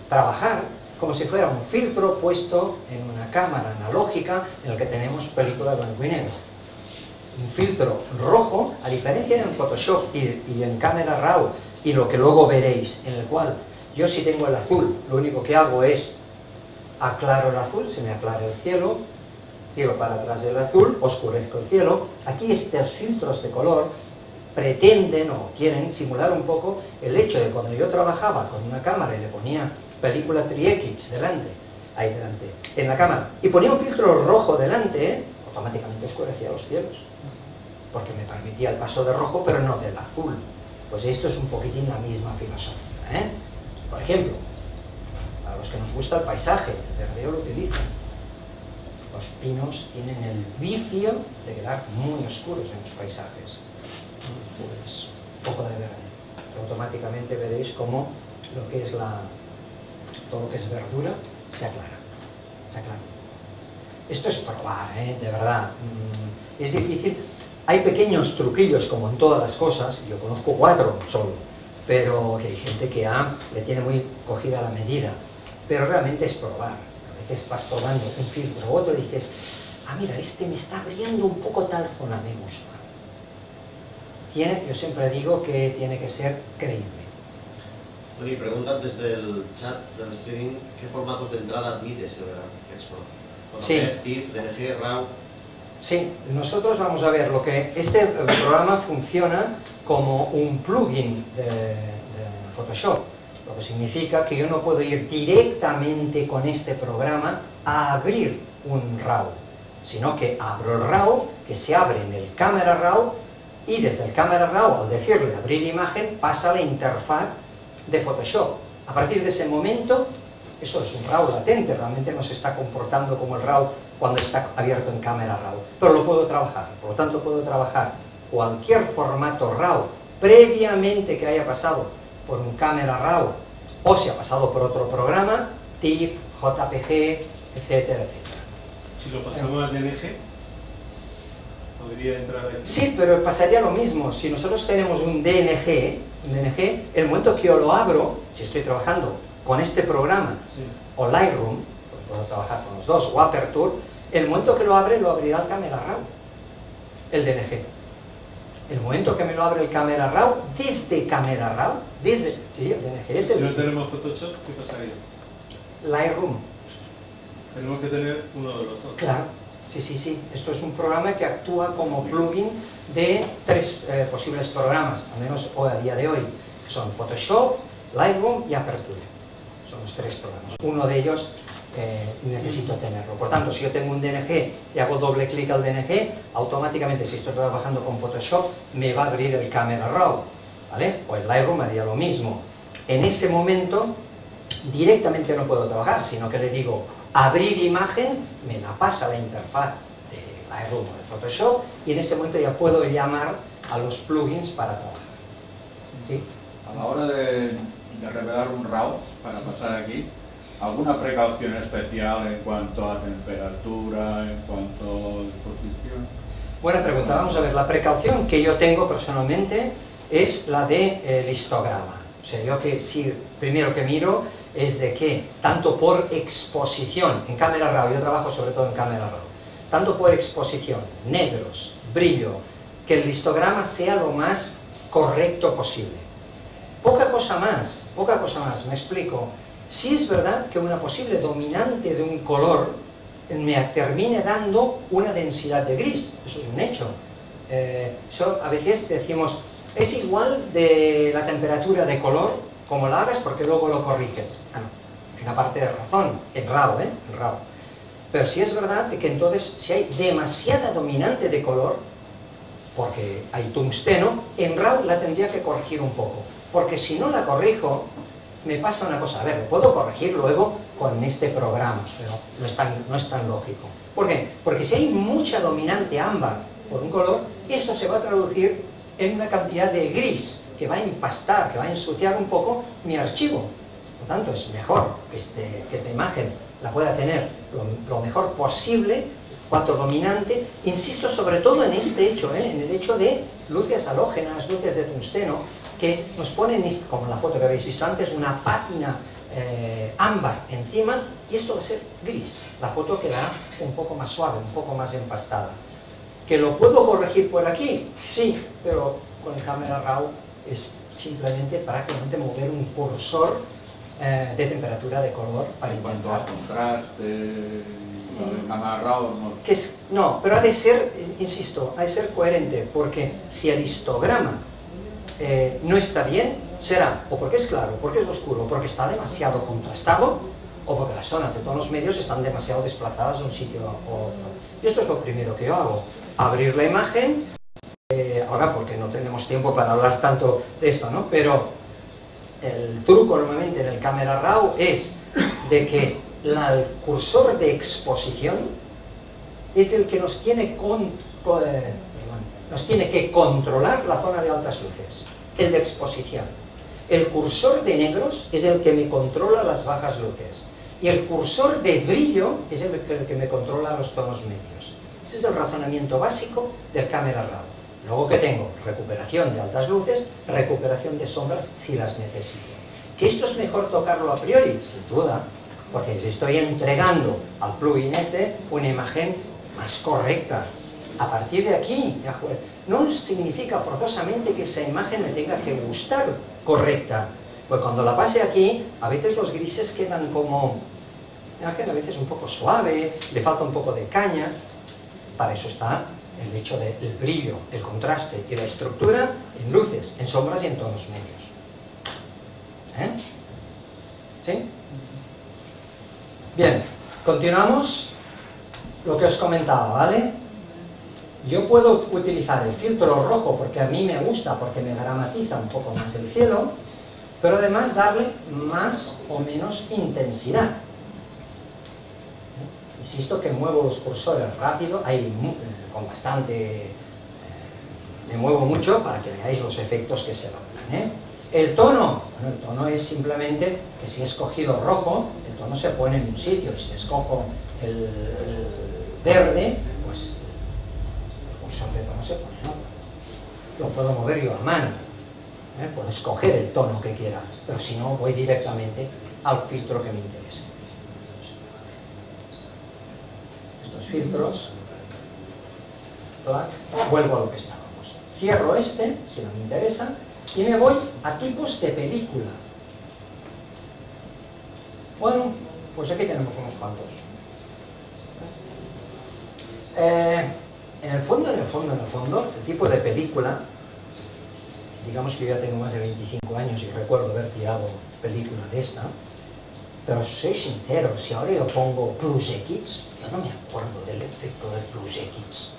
trabajar como si fuera un filtro puesto en una cámara analógica en el que tenemos película blanco y negro. Un filtro rojo, a diferencia de en Photoshop y en Camera Raw, y lo que luego veréis, en el cual yo si tengo el azul, lo único que hago es aclaro el azul, se me aclara el cielo, tiro para atrás el azul, oscurezco el cielo. Aquí estos filtros de color pretenden o quieren simular un poco el hecho de cuando yo trabajaba con una cámara y le ponía película Tri-X ahí delante, en la cámara, y ponía un filtro rojo delante, automáticamente oscurecía los cielos, porque me permitía el paso de rojo, pero no del azul. Pues esto es un poquitín la misma filosofía, Por ejemplo, para los que nos gusta el paisaje, el verdeo lo utilizan. Los pinos tienen el vicio de quedar muy oscuros en los paisajes. Pues poco de verde. Automáticamente veréis cómo lo que es todo lo que es verdura se aclara. Esto es probar, de verdad. Es difícil. Hay pequeños truquillos, como en todas las cosas, yo conozco 4 solo, pero que hay gente que le tiene muy cogida la medida. Pero realmente es probar. A veces vas probando un filtro u otro y dices, mira, este me está abriendo un poco tal zona, me gusta. Yo siempre digo que tiene que ser creíble. Tony, preguntan desde el chat del streaming qué formatos de entrada admite ese FX Pro. Sí. TIFF, DNG, RAW. Sí, nosotros vamos a ver este programa funciona como un plugin de Photoshop, lo que significa que yo no puedo ir directamente con este programa a abrir un RAW, sino que abro el RAW, que se abre en el Camera Raw, y desde el Camera Raw, al decirle abrir imagen, pasa a la interfaz de Photoshop. A partir de ese momento, eso es un RAW latente, realmente no se está comportando como el RAW cuando está abierto en Camera Raw, pero lo puedo trabajar. Por lo tanto, puedo trabajar cualquier formato RAW previamente que haya pasado por un Camera Raw, o si ha pasado por otro programa, TIFF, JPG, etcétera, etcétera. Si lo pasamos al DNG, podría entrar aquí. Sí, pero pasaría lo mismo. Si nosotros tenemos un DNG, el momento que yo lo abro, si estoy trabajando con este programa, Sí. o Lightroom, pues puedo trabajar con los dos, o Aperture, el momento que lo abre, lo abrirá el Camera Raw, el DNG. El momento que me lo abre el Camera Raw, desde Camera Raw, sí, el DNG es Si no el tenemos Photoshop, ¿qué pasaría? Lightroom. Tenemos que tener uno de los dos. Claro, sí. Esto es un programa que actúa como plugin de 3 posibles programas, al menos hoy, a día de hoy, que son Photoshop, Lightroom y Aperture. Son los 3 programas. Uno de ellos necesito tenerlo. Por tanto, si yo tengo un DNG y hago doble clic al DNG, automáticamente, si estoy trabajando con Photoshop, me va a abrir el Camera Raw, ¿vale? O el Lightroom haría lo mismo. En ese momento, directamente no puedo trabajar, sino que le digo abrir imagen, me la pasa la interfaz de Lightroom o de Photoshop y en ese momento ya puedo llamar a los plugins para trabajar. ¿Sí? A la hora de revelar un RAW para pasar aquí, ¿alguna precaución especial en cuanto a temperatura, en cuanto a disposición? Buena pregunta. Vamos a ver, la precaución que yo tengo personalmente es la de histograma. O sea, yo que si primero que miro es de que, tanto por exposición, en Camera Raw, yo trabajo sobre todo en Camera Raw, tanto por exposición, negros, brillo, que el histograma sea lo más correcto posible. Poca cosa más, me explico. Sí es verdad que una posible dominante de un color me termine dando una densidad de gris, eso es un hecho. A veces decimos, es igual de la temperatura de color como la hagas porque luego lo corriges. Ah, no, hay una parte de razón, en RAW, en RAW. Pero sí es verdad que entonces, si hay demasiada dominante de color, porque hay tungsteno, en RAW la tendría que corregir un poco. Porque si no la corrijo, me pasa una cosa, a ver, lo puedo corregir luego con este programa, pero no es tan lógico. ¿Por qué? Porque si hay mucha dominante ámbar por un color, eso se va a traducir en una cantidad de gris que va a empastar, que va a ensuciar un poco mi archivo. Por lo tanto, es mejor que esta imagen la pueda tener lo mejor posible, cuanto dominante. Insisto sobre todo en este hecho, en el hecho de luces halógenas, luces de tungsteno, que nos ponen, como la foto que habéis visto antes, una pátina ámbar encima, y esto va a ser gris. La foto quedará un poco más suave, un poco más empastada. ¿Que lo puedo corregir por aquí? Sí, pero con el Camera Raw es simplemente prácticamente mover un cursor de temperatura de color para en cuanto a contraste, el Camera Raw no, pero ha de ser, insisto, ha de ser coherente, porque si el histograma no está bien, será o porque es claro, porque es oscuro, porque está demasiado contrastado, o porque las zonas de tonos medios están demasiado desplazadas de un sitio a otro. Y esto es lo primero que yo hago, abrir la imagen, ahora porque no tenemos tiempo para hablar tanto de esto, ¿no? Pero el truco normalmente en el Camera Raw es de que el cursor de exposición es el que nos tiene que controlar la zona de altas luces, el de exposición. El cursor de negros es el que me controla las bajas luces. Y el cursor de brillo es el que me controla los tonos medios. Ese es el razonamiento básico del Camera Raw. Luego que tengo recuperación de altas luces, recuperación de sombras si las necesito. ¿Que esto es mejor tocarlo a priori? Sin duda, porque estoy entregando al plugin una imagen más correcta. A partir de aquí, no significa forzosamente que esa imagen me tenga que gustar correcta. Pues cuando la pase aquí, a veces los grises quedan como, a veces un poco suave, le falta un poco de caña. Para eso está el hecho del brillo, el contraste y la estructura en luces, en sombras y en tonos medios. ¿Sí? Bien, continuamos lo que os comentaba, ¿vale? Yo puedo utilizar el filtro rojo porque a mí me gusta, porque me dramatiza un poco más el cielo, pero además darle más o menos intensidad. Insisto que muevo los cursores rápido, con bastante, me muevo mucho para que veáis los efectos que se logran. El tono, bueno, el tono es simplemente que si he escogido rojo, el tono se pone en un sitio, y si escojo verde, pues el cursor de tono se pone en otro. Lo puedo mover yo a mano, puedo escoger el tono que quiera, pero si no voy directamente al filtro que me interese. Estos filtros, vuelvo a lo que estábamos. Cierro este, si no me interesa, y me voy a tipos de película. Bueno, pues aquí tenemos unos cuantos. En el fondo, el tipo de película, digamos que yo ya tengo más de 25 años y recuerdo haber tirado película de esta, pero soy sincero, si ahora yo pongo Plus X, yo no me acuerdo del efecto del Plus X.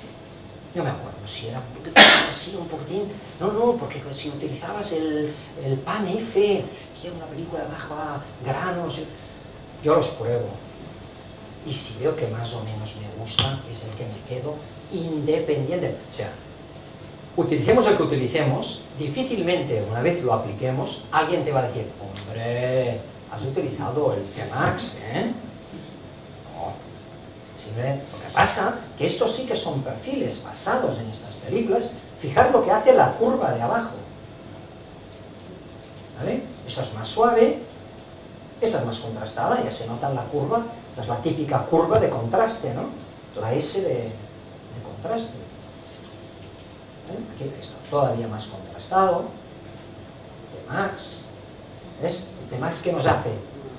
No me acuerdo si era un poquito así, un poquitín. No, porque si utilizabas el pan F, hostia, una película de baja granos, yo los pruebo. Y si veo que más o menos me gusta, es el que me quedo independiente. O sea, utilicemos el que utilicemos, difícilmente una vez lo apliquemos, alguien te va a decir, hombre, has utilizado el T-Max, ¿eh? Lo que pasa que estos sí que son perfiles basados en estas películas. Fijar lo que hace la curva de abajo, ¿vale? Esta es más suave, esa es más contrastada, ya se nota en la curva. Esta es la típica curva de contraste, ¿no? La S de contraste. Aquí está todavía más contrastado. T-Max, ¿ves? El T-Max, ¿qué nos hace?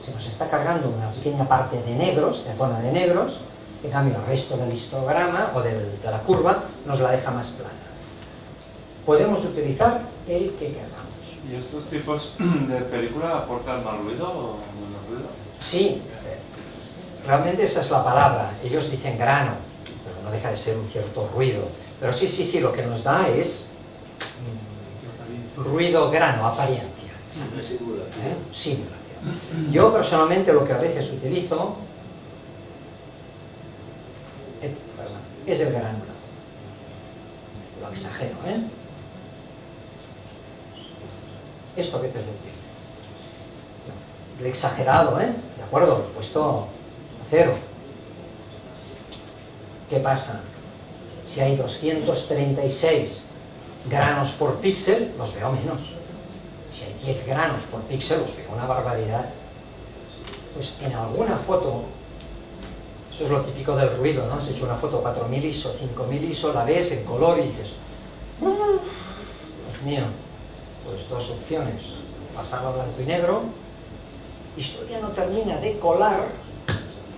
Se nos está cargando una pequeña parte de negros, de zona de negros. En cambio, el resto del histograma o de la curva nos la deja más plana. Podemos utilizar el que queramos. ¿Y estos tipos de película aportan más ruido o menos ruido? Sí, realmente esa es la palabra. Ellos dicen grano, pero no deja de ser un cierto ruido. Pero sí, lo que nos da es ruido grano, apariencia. Simulación. Yo personalmente lo que a veces utilizo es el granulado. Lo exagero, ¿eh? Esto a veces lo utilizo. Lo he exagerado, ¿eh? De acuerdo, lo he puesto a 0. ¿Qué pasa? Si hay 236 granos por píxel, los veo menos. Si hay 10 granos por píxel, los veo una barbaridad. Pues en alguna foto, eso es lo típico del ruido, ¿no? Has hecho una foto 4000 ISO, 5000 ISO, la ves en color y dices, Dios mío, pues dos opciones, pasarlo a blanco y negro, y todavía no termina de colar,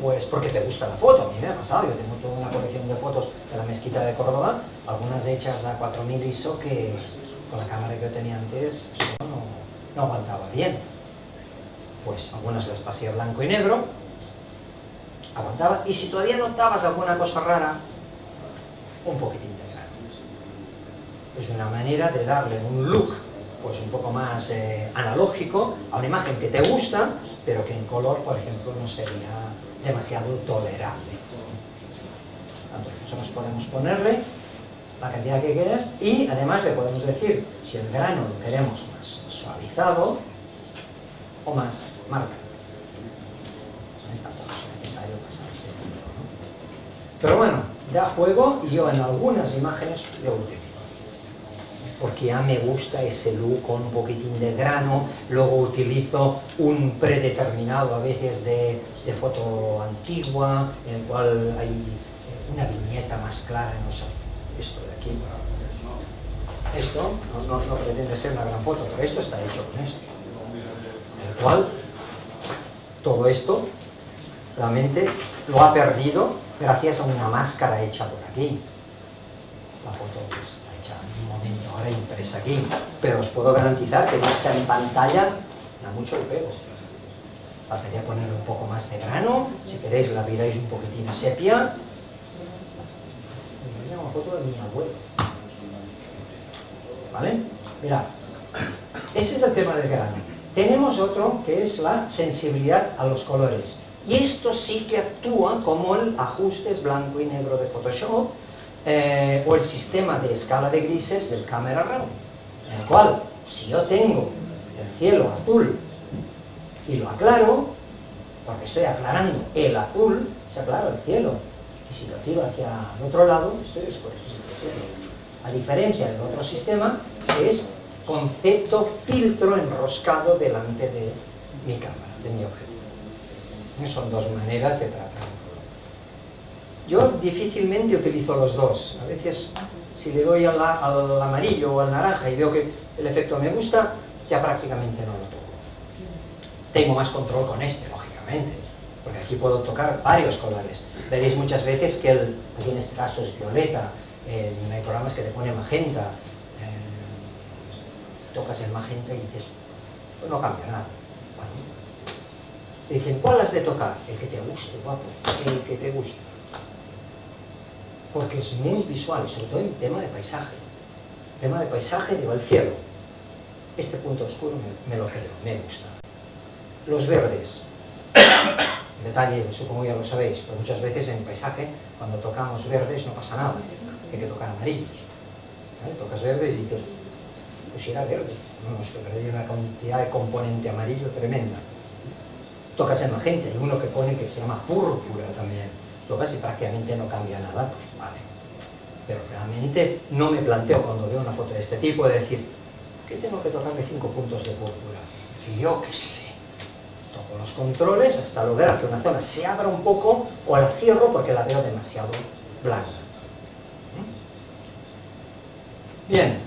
pues porque te gusta la foto. A mí me ha pasado, yo tengo toda una colección de fotos de la mezquita de Córdoba, algunas hechas a 4000 ISO que con la cámara que yo tenía antes eso no aguantaba bien. Pues algunas las pasé a blanco y negro, aguantaba, y si todavía notabas alguna cosa rara, un poquitín de grano. Es una manera de darle un look pues un poco más analógico a una imagen que te gusta, pero que en color, por ejemplo, no sería demasiado tolerable. Nosotros podemos ponerle la cantidad que quieras y además le podemos decir si el grano lo queremos más suavizado o más marcado. Tampoco es necesario pasarse, ¿no? Pero bueno, da juego y yo en algunas imágenes lo utilizo. Porque ya me gusta ese look con un poquitín de grano, luego utilizo un predeterminado a veces de foto antigua, en el cual hay una viñeta más clara, no sé, esto de aquí. Esto no pretende ser una gran foto, pero esto está hecho con esto. En el cual todo esto realmente lo ha perdido gracias a una máscara hecha por aquí. La foto pues, un momento ahora impresa aquí, pero os puedo garantizar que vista en pantalla da mucho el pego. Faltaría poner un poco más de grano, si queréis la miráis un poquitín a sepia. Mira una foto de mi abuelo. ¿Vale? Mirad, ese es el tema del grano. Tenemos otro que es la sensibilidad a los colores. Y esto sí que actúa como el ajustes blanco y negro de Photoshop, o el sistema de escala de grises del Camera Raw, en el cual, si yo tengo el cielo azul y lo aclaro, porque estoy aclarando el azul, se aclara el cielo. Y si lo tiro hacia el otro lado, esto es oscuro. A diferencia del otro sistema, que es concepto filtro enroscado delante de mi cámara, de mi objetivo. Son dos maneras de tratarlo. Yo difícilmente utilizo los dos. A veces, si le doy al amarillo o al naranja y veo que el efecto me gusta, ya prácticamente no lo toco. Tengo más control con este, lógicamente, porque aquí puedo tocar varios colores. Veréis muchas veces que aquí en este caso es violeta, hay programas que te pone magenta, tocas el magenta y dices, pues no cambia nada. Bueno, te dicen, ¿cuál has de tocar? El que te guste, guapo, el que te guste. Porque es muy visual, y sobre todo en tema de paisaje. Tema de paisaje, digo, el cielo. Este punto oscuro me lo creo, me gusta. Los verdes. Detalle, supongo ya lo sabéis, pero muchas veces en paisaje, cuando tocamos verdes no pasa nada. Hay que tocar amarillos. ¿Vale? Tocas verdes y dices, pues si era verde. No, es que perdí una cantidad de componente amarillo tremenda. Tocas el magenta, hay uno que pone que se llama púrpura también. Tocas y prácticamente no cambia nada, pues vale. Pero realmente no me planteo cuando veo una foto de este tipo de decir, ¿qué tengo que tocarle 5 puntos de púrpura? Y yo qué sé. Toco los controles hasta lograr que una zona se abra un poco o la cierro porque la veo demasiado blanca. Bien.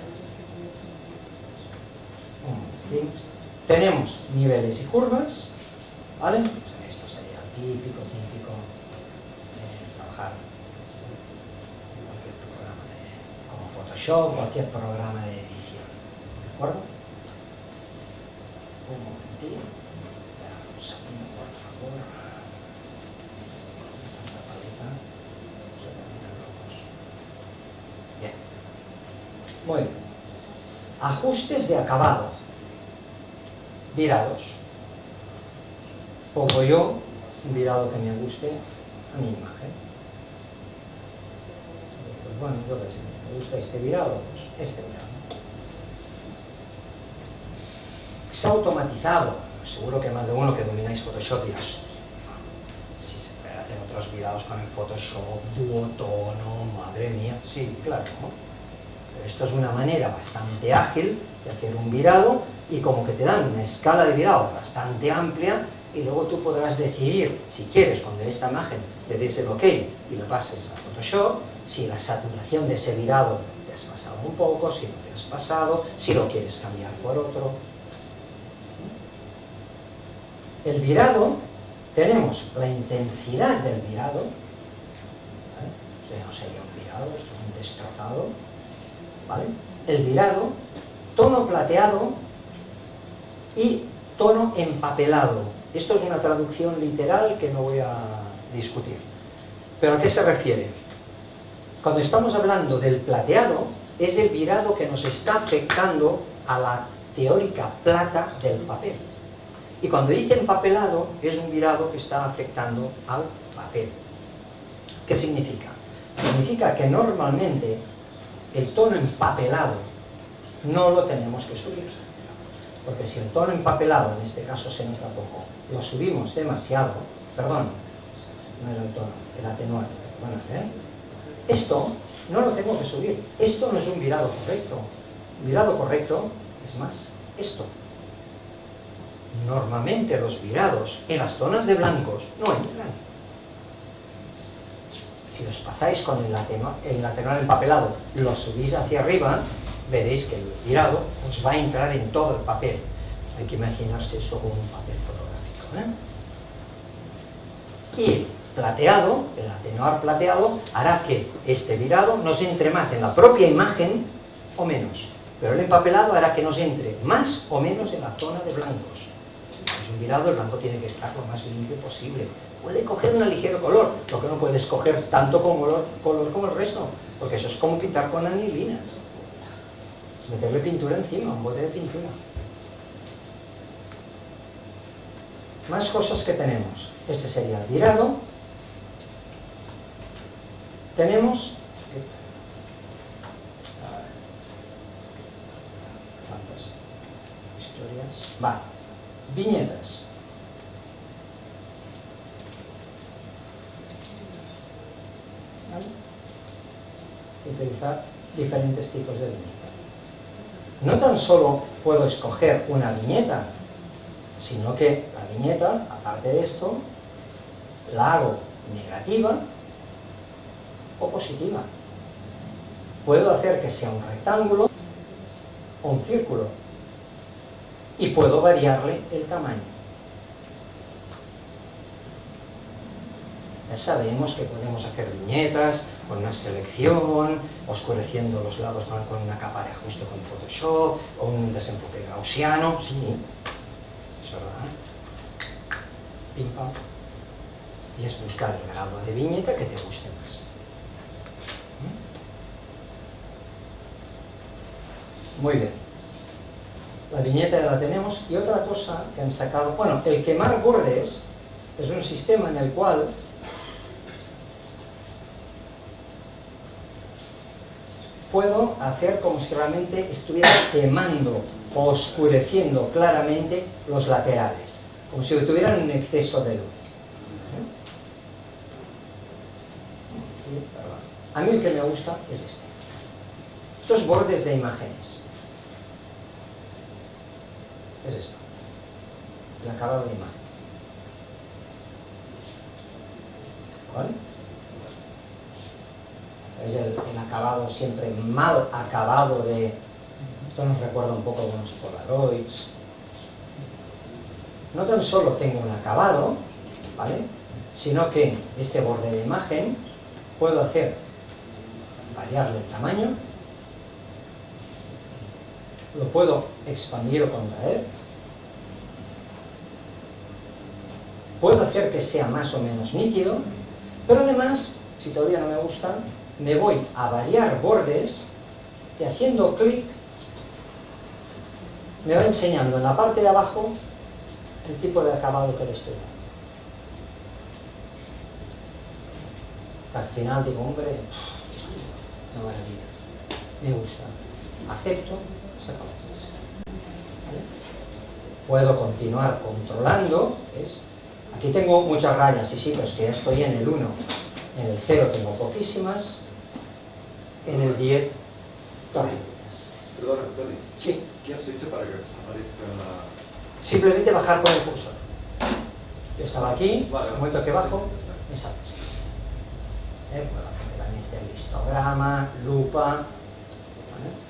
Tenemos niveles y curvas, ¿vale? Esto sería típico de trabajar en cualquier programa como Photoshop, cualquier programa de edición, ¿de acuerdo? Un momentín, un segundo, por favor. La paleta, se ponen locos. Bien, muy bien. Ajustes de acabado. Virados. Pongo yo un virado que me guste a mi imagen. Pues bueno, yo que sé, me gusta este virado, pues este virado. Es automatizado. Seguro que más de uno que domináis Photoshop dirás, si se puede hacer otros virados con el Photoshop, duotono, madre mía. Sí, claro, ¿no? Pero esto es una manera bastante ágil de hacer un virado y como que te dan una escala de virado bastante amplia y luego tú podrás decidir, si quieres, cuando esta imagen le des el OK y lo pases a Photoshop, si la saturación de ese virado te has pasado un poco, si no te has pasado, si lo quieres cambiar por otro. El virado, tenemos la intensidad del virado, ¿vale? O sea, no sería un virado, esto es un destrozado, ¿vale? El virado, tono plateado y tono empapelado. Esto es una traducción literal que no voy a discutir. ¿Pero a qué se refiere? Cuando estamos hablando del plateado, es el virado que nos está afectando a la teórica plata del papel. Y cuando dice empapelado, es un virado que está afectando al papel. ¿Qué significa? Significa que normalmente el tono empapelado no lo tenemos que subir. Porque si el tono empapelado, en este caso se nota poco, lo subimos demasiado, perdón, no era el tono, el atenuante, bueno, esto no lo tengo que subir. Esto no es un virado correcto. Un virado correcto es más esto. Normalmente los virados en las zonas de blancos no entran. Si os pasáis con el lateral empapelado, lo subís hacia arriba, veréis que el virado os va a entrar en todo el papel. Hay que imaginarse eso como un papel fotográfico, ¿eh? Y el plateado, el atenuar plateado, hará que este virado nos entre más en la propia imagen o menos. Pero el empapelado hará que nos entre más o menos en la zona de blancos. Si es un virado, el blanco tiene que estar lo más limpio posible. Puede coger un ligero color, lo que no puedes coger tanto color como el resto, porque eso es como pintar con anilinas. Es meterle pintura encima, un bote de pintura. Más cosas que tenemos. Este sería el virado. Tenemos... ¿Cuántas historias? Vale. utilizar diferentes tipos de viñetas. No tan solo puedo escoger una viñeta, sino que la viñeta, aparte de esto, la hago negativa o positiva. Puedo hacer que sea un rectángulo o un círculo y puedo variarle el tamaño. Ya sabemos que podemos hacer viñetas con una selección, oscureciendo los lados con una capa de ajuste con Photoshop o un desenfoque gaussiano, sí, es verdad. Pim pam. Y es buscar el grado de viñeta que te guste más. Muy bien. La viñeta ya la tenemos. Y otra cosa que han sacado... Bueno, el quemar bordes es un sistema en el cual puedo hacer como si realmente estuviera quemando o oscureciendo claramente los laterales, como si tuvieran un exceso de luz. A mí el que me gusta es este. Estos bordes de imágenes. Es esto. El acabado de imagen. ¿Vale? ¿Veis el acabado siempre mal acabado de... Esto nos recuerda un poco a unos Polaroids. No tan solo tengo un acabado, ¿vale? Sino que este borde de imagen puedo variarle el tamaño, lo puedo expandir o contraer, puedo hacer que sea más o menos nítido, pero además, si todavía no me gusta, me voy a variar bordes y haciendo clic me va enseñando en la parte de abajo el tipo de acabado que le estoy dando. Al final digo, hombre, una maravilla, me gusta, acepto, se acabó. ¿Vale? Puedo continuar controlando, ¿ves? Aquí tengo muchas rayas, sí, pero es que ya estoy en el 1, en el 0 tengo poquísimas, en el 10 torrentes. Perdona, Tony. Sí. ¿Qué has hecho para que desaparezca? Simplemente bajar con el cursor. Yo estaba aquí, Vale. en el momento que bajo, me sale. Puedo hacer también este histograma, lupa, ¿vale?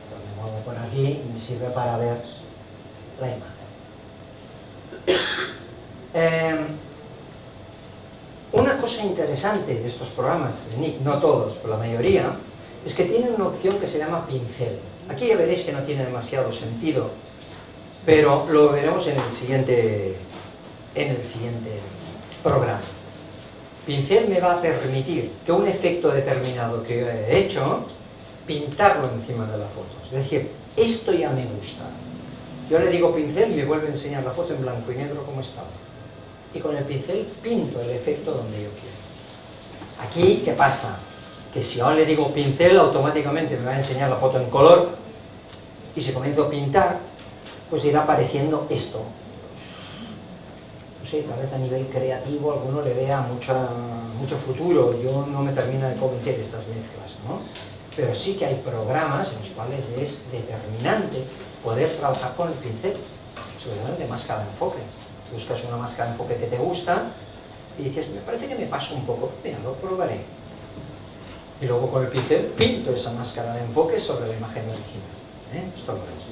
Pues me muevo por aquí y me sirve para ver la imagen. Una cosa interesante de estos programas de Nik, no todos, pero la mayoría, es que tienen una opción que se llama pincel. Aquí ya veréis que no tiene demasiado sentido, pero lo veremos en el siguiente programa. Pincel me va a permitir que un efecto determinado que yo he hecho, pintarlo encima de la foto. Es decir, esto ya me gusta. Yo le digo pincel y me vuelve a enseñar la foto en blanco y negro como estaba. Y con el pincel pinto el efecto donde yo quiero. Aquí, ¿qué pasa? Que si ahora le digo pincel, automáticamente me va a enseñar la foto en color, y si comienzo a pintar, pues irá apareciendo esto. No sé, tal vez a nivel creativo alguno le vea mucho futuro. Yo no me termina de convencer estas mezclas, ¿no? Pero sí que hay programas en los cuales es determinante poder trabajar con el pincel, sobre todo de máscara de enfoque. Buscas una máscara de enfoque que te gusta y dices, me parece que me paso un poco, mira, lo probaré. Y luego con el pincel pinto esa máscara de enfoque sobre la imagen original. Esto lo vemos.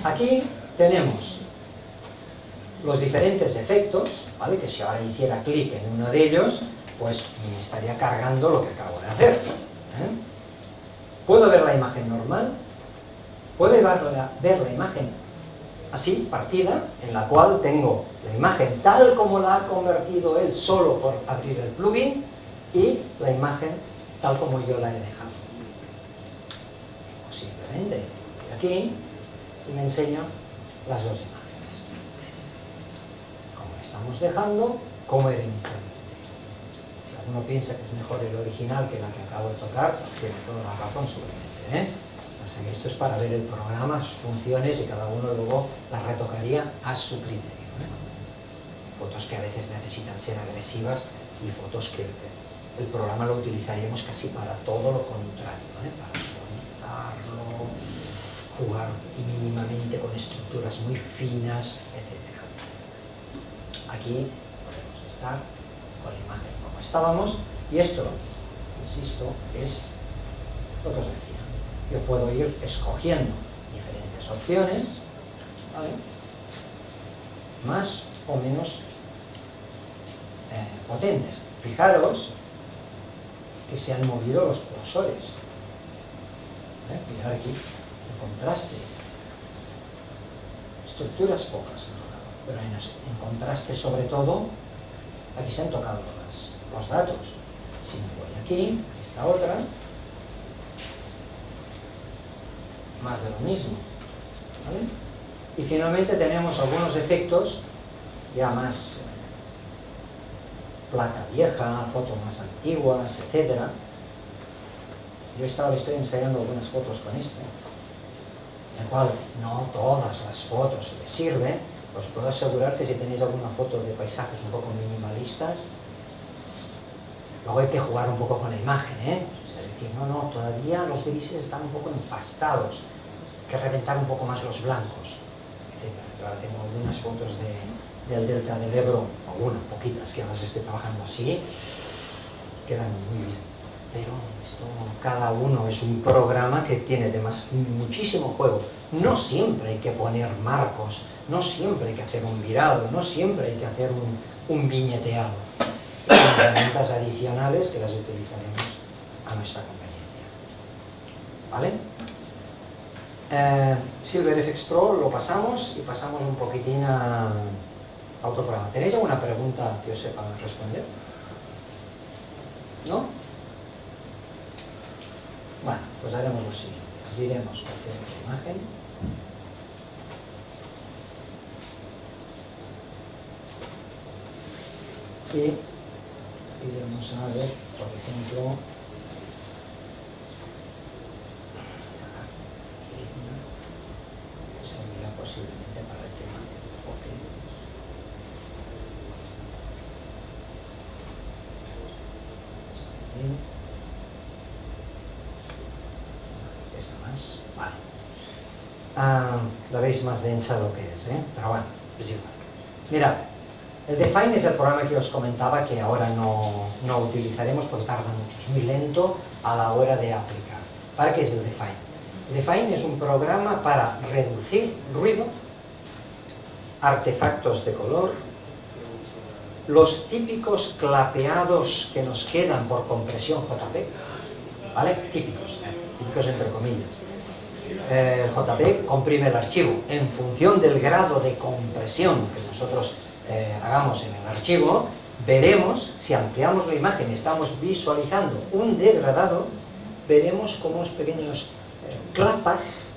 Aquí tenemos los diferentes efectos, ¿vale? Que si ahora hiciera clic en uno de ellos, pues me estaría cargando lo que acabo de hacer. Puedo ver la imagen normal, puedo ver la imagen así, partida, en la cual tengo la imagen tal como la ha convertido él solo por abrir el plugin y la imagen tal como yo la he dejado. O simplemente, voy aquí y me enseño las dos imágenes. Como estamos dejando, como era inicialmente. Si alguno piensa que es mejor el original que la que acabo de tocar, tiene toda la razón seguramente, Así que esto es para ver el programa, sus funciones, y cada uno luego las retocaría a su criterio. Fotos que a veces necesitan ser agresivas y fotos que el programa lo utilizaríamos casi para todo lo contrario, para suavizarlo, jugar mínimamente con estructuras muy finas, etc. Aquí podemos estar con la imagen como estábamos, y esto, insisto, es lo que os decía. Yo puedo ir escogiendo diferentes opciones, ¿vale?, más o menos potentes. Fijaros que se han movido los cursores. Mirad aquí, el contraste. Estructuras pocas, pero en contraste sobre todo, aquí se han tocado los datos. Si me voy aquí, esta otra, más de lo mismo, ¿vale? Y finalmente tenemos algunos efectos ya más placa vieja, fotos más antiguas, etc. Yo estoy ensayando algunas fotos con esto, en el cual no todas las fotos les sirven. Os puedo asegurar que si tenéis alguna foto de paisajes un poco minimalistas, luego hay que jugar un poco con la imagen, Es decir, no, todavía los grises están un poco empastados, hay que reventar un poco más los blancos, etc. Yo ahora tengo algunas fotos del delta del Ebro, algunas poquitas que las estoy trabajando así, quedan muy bien, pero esto, cada uno es un programa que tiene muchísimo juego. No siempre hay que poner marcos, no siempre hay que hacer un virado, no siempre hay que hacer un viñeteado. Son herramientas adicionales que las utilizaremos a nuestra conveniencia, ¿vale? SilverFX Pro lo pasamos y pasamos un poquitín a otro programa. ¿Tenéis alguna pregunta que os sepa responder? ¿No? Bueno, pues haremos lo siguiente. Abriremos cualquier imagen. Y iremos a ver, por ejemplo, que servirá posiblemente para el tema del enfoque. Esa más, vale. La veis más densa de lo que es, pero bueno, es igual. Mirad, el Define es el programa que os comentaba que ahora no utilizaremos porque tarda mucho, es muy lento a la hora de aplicar. ¿Para qué es el Define? El Define es un programa para reducir ruido, artefactos de color, los típicos clapeados que nos quedan por compresión JPEG, ¿vale? Típicos entre comillas. JPEG comprime el archivo en función del grado de compresión que nosotros hagamos en el archivo. Veremos, si ampliamos la imagen y estamos visualizando un degradado, veremos como unos pequeños clapas,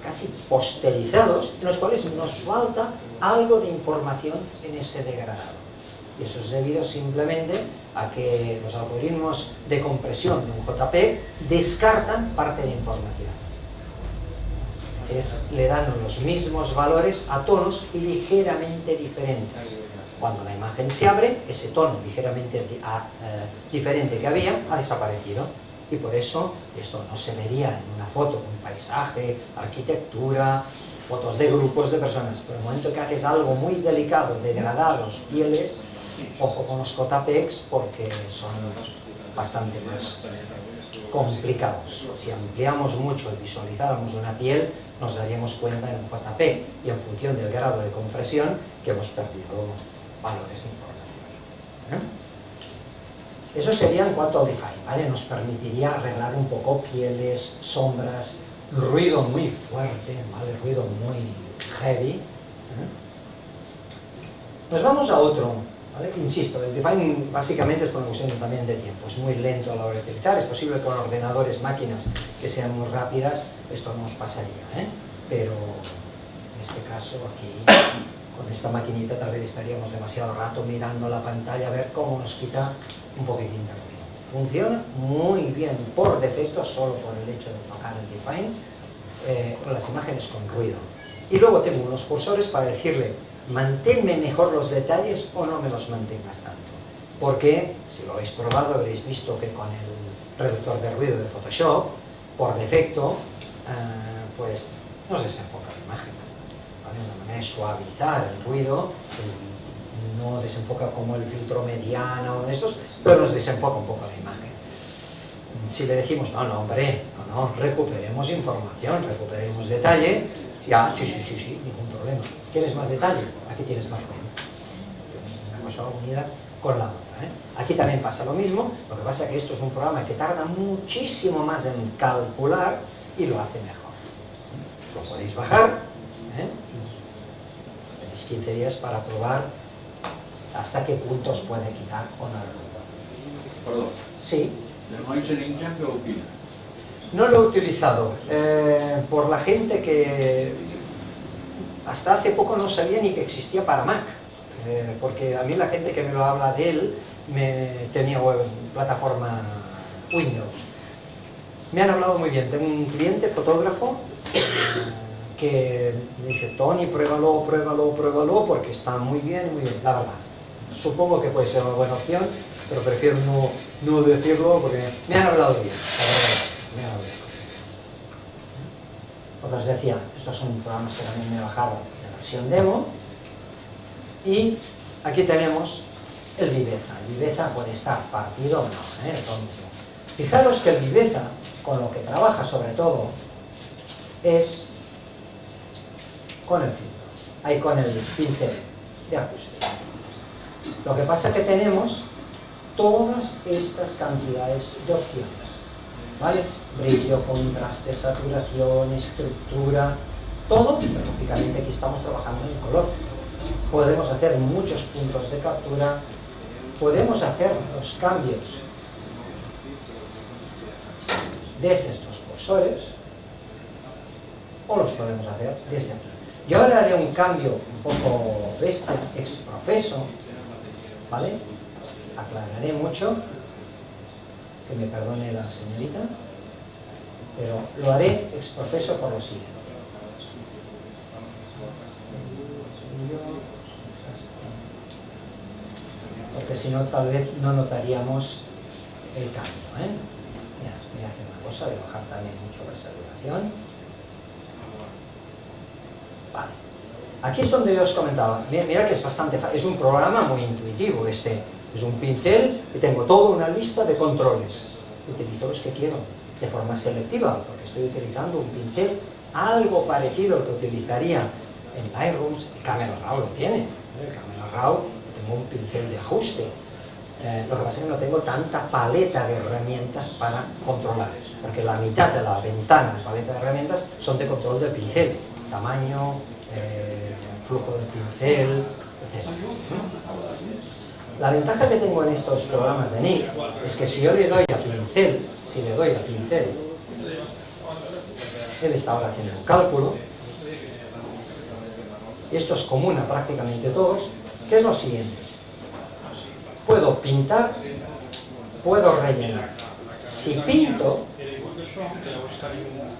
casi posterizados, en los cuales nos falta algo de información en ese degradado. Y eso es debido simplemente a que los algoritmos de compresión de un JPEG descartan parte de información. Le dan los mismos valores a tonos ligeramente diferentes. Cuando la imagen se abre, ese tono ligeramente diferente que había ha desaparecido. Y por eso esto no se vería en una foto, un paisaje, arquitectura, fotos de grupos de personas. Pero en el momento que haces algo muy delicado, degradados, pieles, ojo con los JPEGs porque son bastante más complicados. Si ampliamos mucho y visualizáramos una piel, nos daríamos cuenta en un JPEG y en función del grado de compresión que hemos perdido valores de información. Eso sería en cuanto al Define, ¿vale? Nos permitiría arreglar un poco pieles, sombras, ruido muy fuerte, ¿vale? Ruido muy heavy. Nos vamos a otro, ¿vale? Insisto, el Define básicamente es por una cuestión también de tiempo, es muy lento a la hora de utilizar, es posible que con ordenadores, máquinas que sean muy rápidas, esto no os pasaría, pero en este caso aquí, con esta maquinita tal vez estaríamos demasiado rato mirando la pantalla a ver cómo nos quita un poquitín de ruido. Funciona muy bien por defecto, solo por el hecho de tocar el Define, con las imágenes con ruido. Y luego tengo unos cursores para decirle, manténme mejor los detalles o no me los mantengas tanto. porque si lo habéis probado habréis visto que con el reductor de ruido de Photoshop, por defecto, pues nos desenfoca la imagen, ¿vale? Una manera de suavizar el ruido, pues, no desenfoca como el filtro mediano o de estos, pero nos desenfoca un poco la imagen. Si le decimos, no, hombre, no, recuperemos información, recuperemos detalle, ya, sí, ningún problema. ¿Quieres más detalle? Aquí tienes más ruido. Una cosa unida con la otra, ¿eh? Aquí también pasa lo mismo, lo que pasa es que esto es un programa que tarda muchísimo más en calcular y lo hace mejor. Lo podéis bajar, y tenéis 15 días para probar hasta qué puntos puede quitar o no el ruido. Perdón. Sí. ¿El Moise Ninja qué opina? No lo he utilizado por la gente que hasta hace poco no sabía ni que existía para Mac, porque a mí la gente que me lo habla de él tenía plataforma Windows. Me han hablado muy bien. Tengo un cliente fotógrafo que me dice, Tony, pruébalo, porque está muy bien, la verdad. Supongo que puede ser una buena opción, pero prefiero no decirlo porque me han hablado bien. Me han hablado bien. Como os decía, estos son programas que también me he bajado de versión demo. Y aquí tenemos el Viveza. El Viveza puede estar partido o no, es lo mismo. Fijaros que el Viveza, con lo que trabaja sobre todo, es con el filtro, con el pincel de ajuste. Lo que pasa es que tenemos todas estas cantidades de opciones, ¿vale? Brillo, contraste, saturación, estructura, todo, pero lógicamente aquí estamos trabajando en el color. Podemos hacer muchos puntos de captura, podemos hacer los cambios desde estos cursores, o los podemos hacer desde aquí. Yo ahora haré un cambio un poco de este ex profeso, ¿vale? Aclararé mucho, que me perdone la señorita, pero lo haré ex profeso por lo siguiente. Porque si no, tal vez no notaríamos el cambio, Mira, voy a hacer una cosa, voy a bajar también mucho la saturación. Vale. Aquí es donde yo os comentaba, mira que es bastante fácil, es un programa muy intuitivo este, es un pincel y tengo toda una lista de controles. Utilizo los que quiero, de forma selectiva, porque estoy utilizando un pincel algo parecido al que utilizaría en Lightroom. El Camera Raw lo tiene, el Camera Raw tengo un pincel de ajuste. Lo que pasa es que no tengo tanta paleta de herramientas para controlar, porque la mitad de la ventana de paleta de herramientas son de control del pincel, tamaño, flujo del pincel, etc. La ventaja que tengo en estos programas de Nik es que si yo le doy a pincel, él está ahora haciendo un cálculo, y esto es común a prácticamente todos, que es lo siguiente: puedo pintar, puedo rellenar. Si pinto,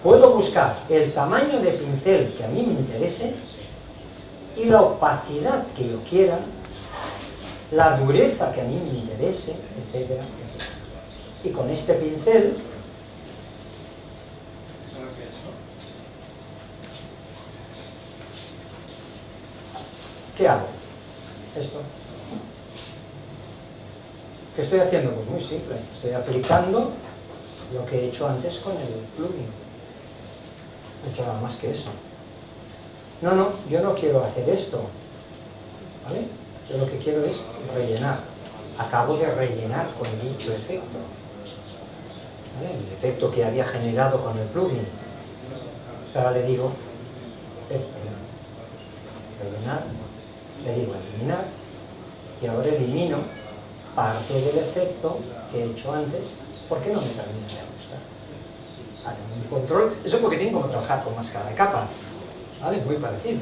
puedo buscar el tamaño de pincel que a mí me interese y la opacidad que yo quiera, la dureza que a mí me interese, etcétera, etcétera. Y con este pincel ¿qué hago? Esto. ¿Qué estoy haciendo? Pues muy simple. Estoy aplicando lo que he hecho antes con el plugin. No he hecho nada más que eso. No, yo no quiero hacer esto, ¿vale? Yo lo que quiero es rellenar. Acabo de rellenar con dicho efecto, ¿vale? El efecto que había generado con el plugin. Ahora le digo, rellenar, le digo eliminar, y ahora elimino parte del efecto que he hecho antes, porque no me termina de ajustar. Vale, un control, eso es porque tengo que trabajar con máscara de capa, ¿vale? Muy parecido.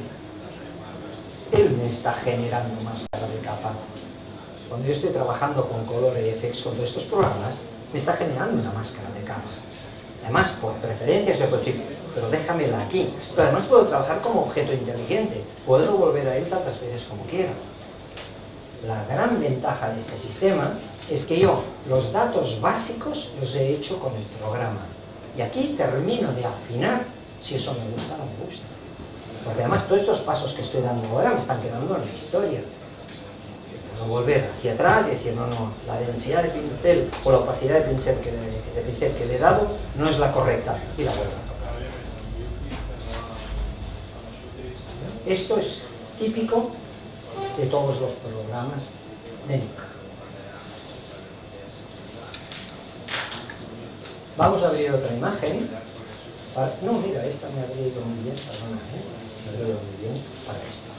Él me está generando máscara de capa. Cuando yo estoy trabajando con Color FX con estos programas, me está generando una máscara de capa. Además, por preferencias le puedo decir, pero déjamela aquí. Pero además puedo trabajar como objeto inteligente. Puedo volver a él tantas veces como quiera. La gran ventaja de este sistema es que yo los datos básicos los he hecho con el programa. Y aquí termino de afinar si eso me gusta o no me gusta. Porque además todos estos pasos que estoy dando ahora me están quedando en la historia. No volver hacia atrás y decir, no, la densidad de pincel o la opacidad de pincel que le he dado no es la correcta. Y la vuelvo a tocar. Esto es típico de todos los programas de NIC. Vamos a abrir otra imagen. No, mira, esta me ha ido muy bien, perdona, me ha ido muy bien para esto.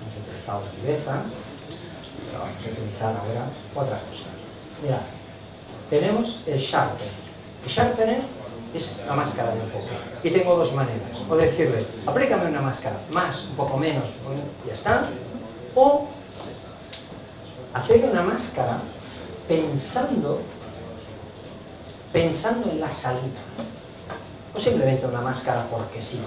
Hemos utilizado la viveza, pero vamos a utilizar ahora otra cosa. Mirad, tenemos el sharpener. El sharpener es la máscara de enfoque. Y tengo dos maneras. O decirle, aplícame una máscara, más, un poco menos, ya está. O hacer una máscara pensando en la salida. No simplemente una máscara porque sí,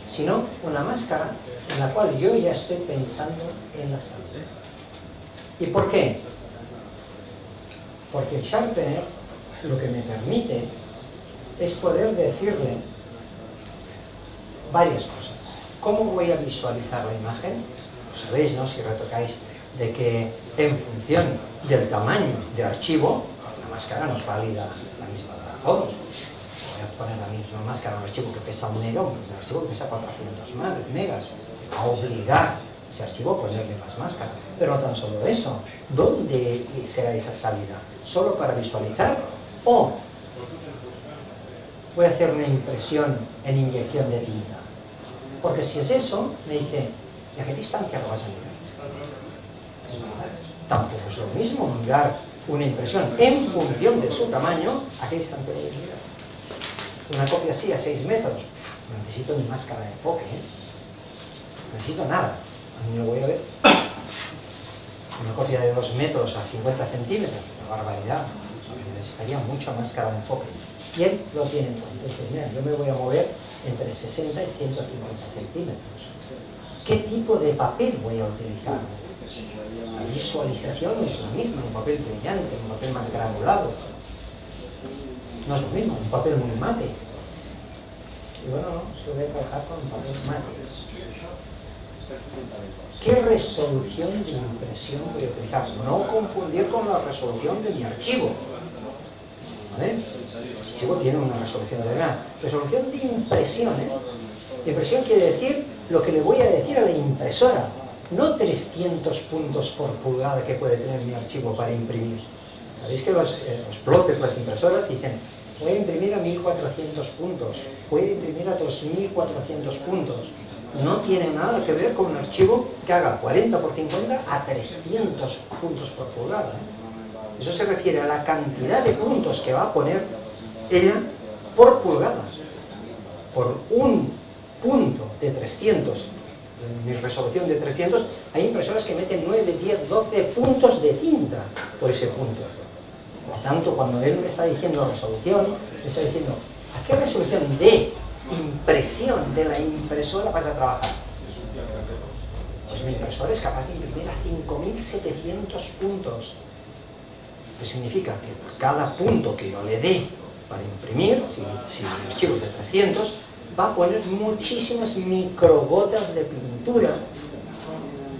sino una máscara en la cual yo ya estoy pensando en la salida. ¿Y por qué? Porque el sharpener lo que me permite es poder decirle varias cosas. ¿Cómo voy a visualizar la imagen? Pues sabéis, ¿no?, si retocáis, de que en función del tamaño del archivo, la máscara no es válida la misma para todos. Voy a poner la misma máscara a un archivo que pesa 1 mega, un archivo que pesa 400 megas. A obligar ese archivo a ponerle más máscara. Pero no tan solo eso. ¿Dónde será esa salida? ¿Solo para visualizar? ¿O voy a hacer una impresión en inyección de tinta? Porque si es eso, me dice, ¿y a qué distancia lo vas a mirar? Tampoco es lo mismo mirar una impresión en función de su tamaño, ¿a qué distancia lo voy a mirar? Una copia así a 6 metros, no necesito ni máscara de enfoque, no necesito nada, a mí lo voy a ver. Una copia de 2 metros a 50 centímetros, una barbaridad, necesitaría mucha máscara de enfoque. Y él lo tiene todo. Entonces, mira, yo me voy a mover entre 60 y 150 centímetros. ¿Qué tipo de papel voy a utilizar? La visualización es la misma, un papel brillante, un papel más granulado. No es lo mismo, un papel muy mate. Y bueno, no, es que voy a trabajar con un papel mate. ¿Qué resolución de impresión voy a utilizar? No confundir con la resolución de mi archivo. ¿Vale? El archivo tiene una resolución determinada. Resolución de impresión, De impresión quiere decir lo que le voy a decir a la impresora, no 300 puntos por pulgada que puede tener mi archivo para imprimir. Sabéis que los bloques, las impresoras dicen, voy a imprimir a 1400 puntos, voy a imprimir a 2400 puntos. No tiene nada que ver con un archivo que haga 40 por 50 a 300 puntos por pulgada. Eso se refiere a la cantidad de puntos que va a poner ella por pulgada. Por un punto de 300, en mi resolución de 300, hay impresoras que meten 9, 10, 12 puntos de tinta por ese punto. Por tanto, cuando él me está diciendo resolución, me está diciendo, ¿a qué resolución de impresión de la impresora vas a trabajar? Pues mi impresora es capaz de imprimir a 5700 puntos. Que significa que por cada punto que yo le dé para imprimir, si el archivo es de 300, va a poner muchísimas microgotas de pintura,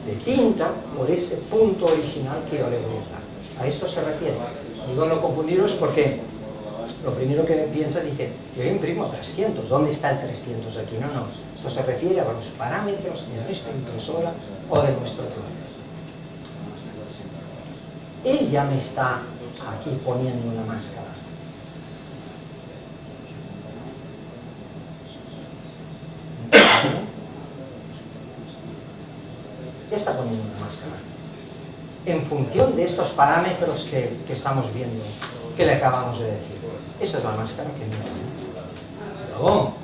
de tinta, por ese punto original que yo le voy a dar. A esto se refiere. Digo no confundiros porque lo primero que piensas dice, yo imprimo a 300, ¿dónde está el 300 aquí? No, no, esto se refiere a los parámetros de nuestra impresora o de nuestro programa. Él ya me está aquí poniendo una máscara. Ya está poniendo una máscara. En función de estos parámetros que estamos viendo, que le acabamos de decir. Esa es la máscara que mira. Luego,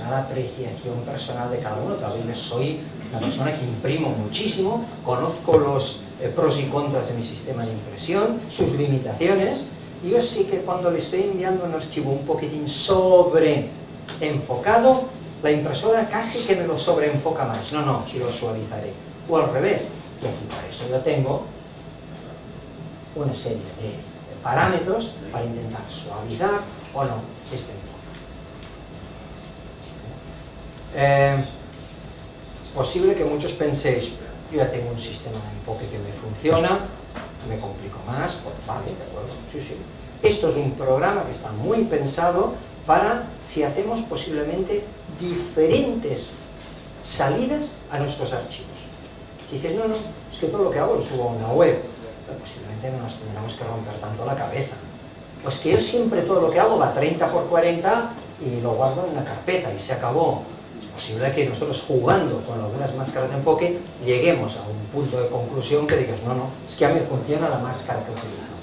la apreciación personal de cada uno. Tal vez soy una persona que imprimo muchísimo, conozco los pros y contras de mi sistema de impresión, sus limitaciones, y yo sí que cuando le estoy enviando un archivo un poquitín sobre enfocado, la impresora casi que me lo sobreenfoca más. No, no, lo suavizaré. O al revés, y aquí para eso yo tengo una serie de parámetros para intentar suavizar o no este enfoque. Es posible que muchos penséis, yo ya tengo un sistema de enfoque que me funciona, me complico más, pues vale, de acuerdo, sí, sí. Esto es un programa que está muy pensado para si hacemos posiblemente diferentes salidas a nuestros archivos. Si dices, no, no, es que todo lo que hago lo subo a una web, pero posiblemente no nos tendremos que romper tanto la cabeza. Pues que yo siempre todo lo que hago va 30 por 40 y lo guardo en una carpeta y se acabó. Es posible que nosotros jugando con algunas máscaras de enfoque lleguemos a un punto de conclusión que digas, no, no, es que a mí funciona la máscara que utilizo.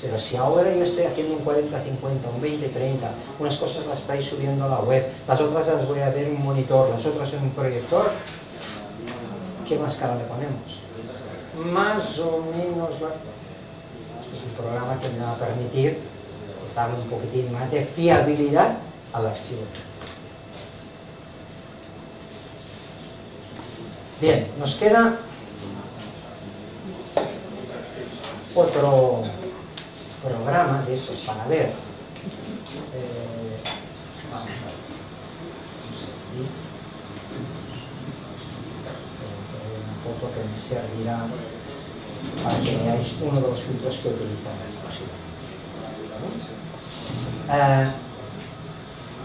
Pero si ahora yo estoy haciendo un 40-50, un 20-30, unas cosas las estáis subiendo a la web, las otras las voy a ver en un monitor, las otras en un proyector, ¿qué máscara le ponemos? Más o menos, esto es un programa que me va a permitir darle un poquitín más de fiabilidad al archivo. Bien, nos queda otro programa de estos para ver. Vamos a ver. Una foto que me servirá para que veáis uno de los filtros que utilizo en esta posible.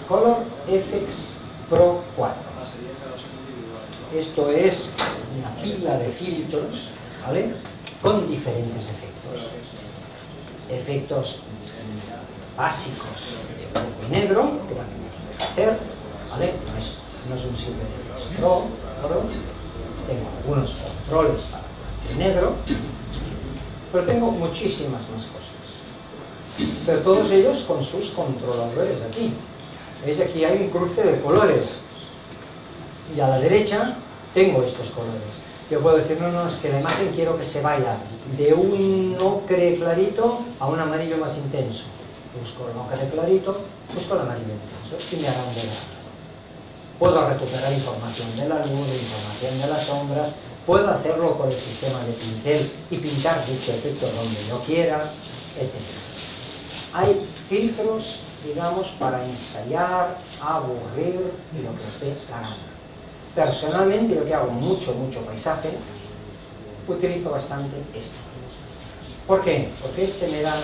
Color FX Pro 4. Esto es una pila de filtros, ¿vale? Con diferentes efectos. Efectos básicos de blanco y negro, que también nos deja hacer, ¿vale? No es un simple FX Pro, tengo algunos controles para blanco y negro, pero tengo muchísimas más cosas. Pero todos ellos con sus controladores aquí. ¿Veis? Aquí hay un cruce de colores. Y a la derecha tengo estos colores. Yo puedo decir, no, no, es que la imagen quiero que se vaya de un ocre clarito a un amarillo más intenso. Busco el ocre clarito, busco el amarillo intenso y me hará un degradado. Puedo recuperar información de la luz, información de las sombras, puedo hacerlo con el sistema de pincel y pintar dicho efecto donde yo quiera, etc. Hay filtros, digamos, para ensayar, aburrir y lo que os dé la gana. Personalmente, yo que hago mucho paisaje, utilizo bastante este. ¿Por qué? Porque este me da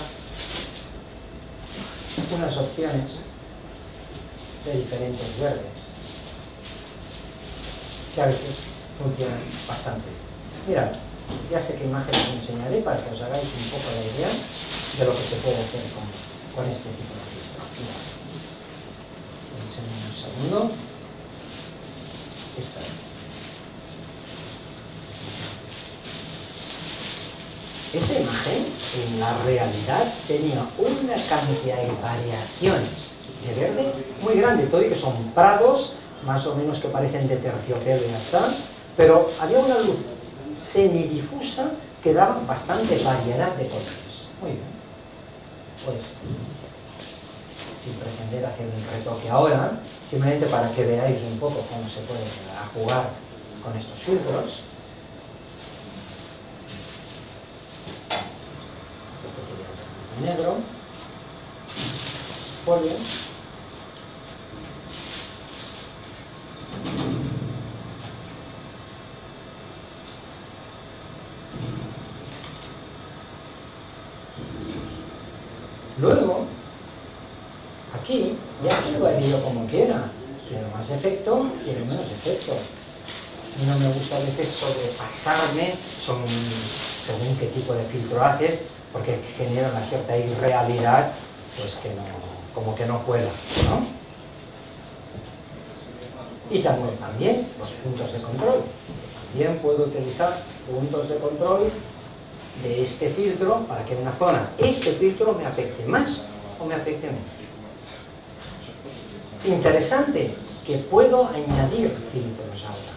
unas opciones de diferentes verdes, que a veces funcionan bastante bien. Mirad, ya sé qué imagen os enseñaré para que os hagáis un poco la idea de lo que se puede hacer con este tipo de filtro. Mirad, os enseño un segundo. Esta. Esta imagen en la realidad tenía una cantidad de variaciones de verde muy grande, todo y que son prados más o menos que parecen de terciopelo y ya está, pero había una luz semidifusa que daba bastante variedad de colores. Muy bien, pues sin pretender hacer un retoque ahora, simplemente para que veáis un poco cómo se puede jugar con estos filtros. Este sería el negro, folio, luego aquí ya puedo hacerlo como quiera. Quiero más efecto, quiero menos efecto. Y no me gusta a veces sobrepasarme según qué tipo de filtro haces, porque genera una cierta irrealidad, pues que no, como que no cuela, ¿no? Y también los puntos de control. También puedo utilizar puntos de control de este filtro para que en una zona ese filtro me afecte más o me afecte menos. Interesante que puedo añadir filtros ahora.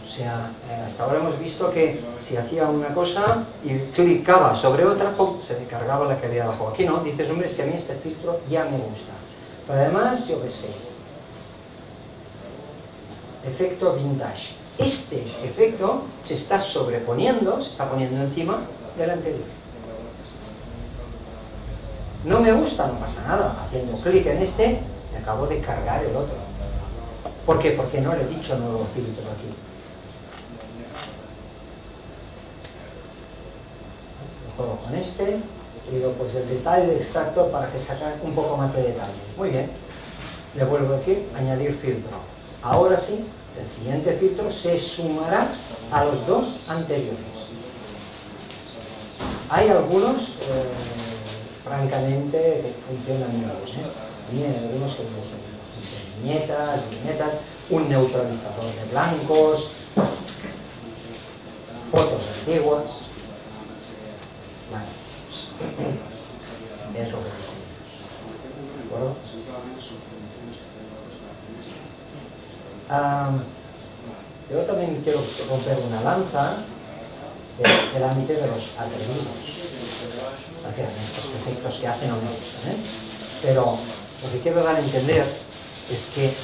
O sea, hasta ahora hemos visto que si hacía una cosa y clicaba sobre otra, ¡pum!, se me cargaba la que había abajo. Aquí no, dices, hombre, es que a mí este filtro ya me gusta. Pero además, yo qué sé, efecto vintage. Este efecto se está sobreponiendo, se está poniendo encima del anterior. No me gusta, no pasa nada. Haciendo clic en este, me acabo de cargar el otro. ¿Por qué? Porque no le he dicho nuevo filtro aquí. Lo juego con este. Y digo, pues el detalle de extracto para que saque un poco más de detalle. Muy bien. Le vuelvo a decir, añadir filtro. Ahora sí, el siguiente filtro se sumará a los dos anteriores. Hay algunos, francamente, que funcionan muy bien. A mí hay algunos que me gustan. Viñetas, un neutralizador de blancos, fotos antiguas. Vale. Es lo que decimos. ¿De acuerdo? Yo también quiero romper una lanza del ámbito de los atrevidos. Estos efectos que hacen no me gustan, pero lo que quiero dar a entender es que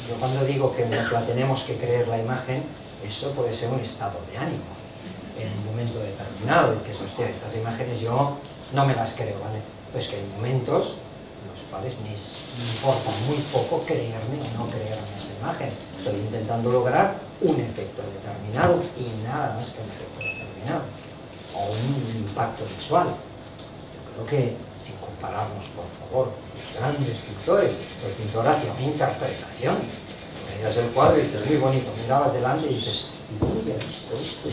yo cuando digo que nos la tenemos que creer la imagen, eso puede ser un estado de ánimo en un momento determinado, y que hostia, estas imágenes yo no me las creo, ¿vale? Pues que hay momentos en los cuales me importa muy poco creerme o no creerme esa imagen. Estoy intentando lograr un efecto determinado y nada más que un efecto determinado, o un impacto visual. Yo creo que, sin compararnos, por favor, los grandes pintores, el pintor hacía una interpretación. Veías el cuadro y dices, muy bonito, mirabas delante y dices, ¿y dónde había visto esto?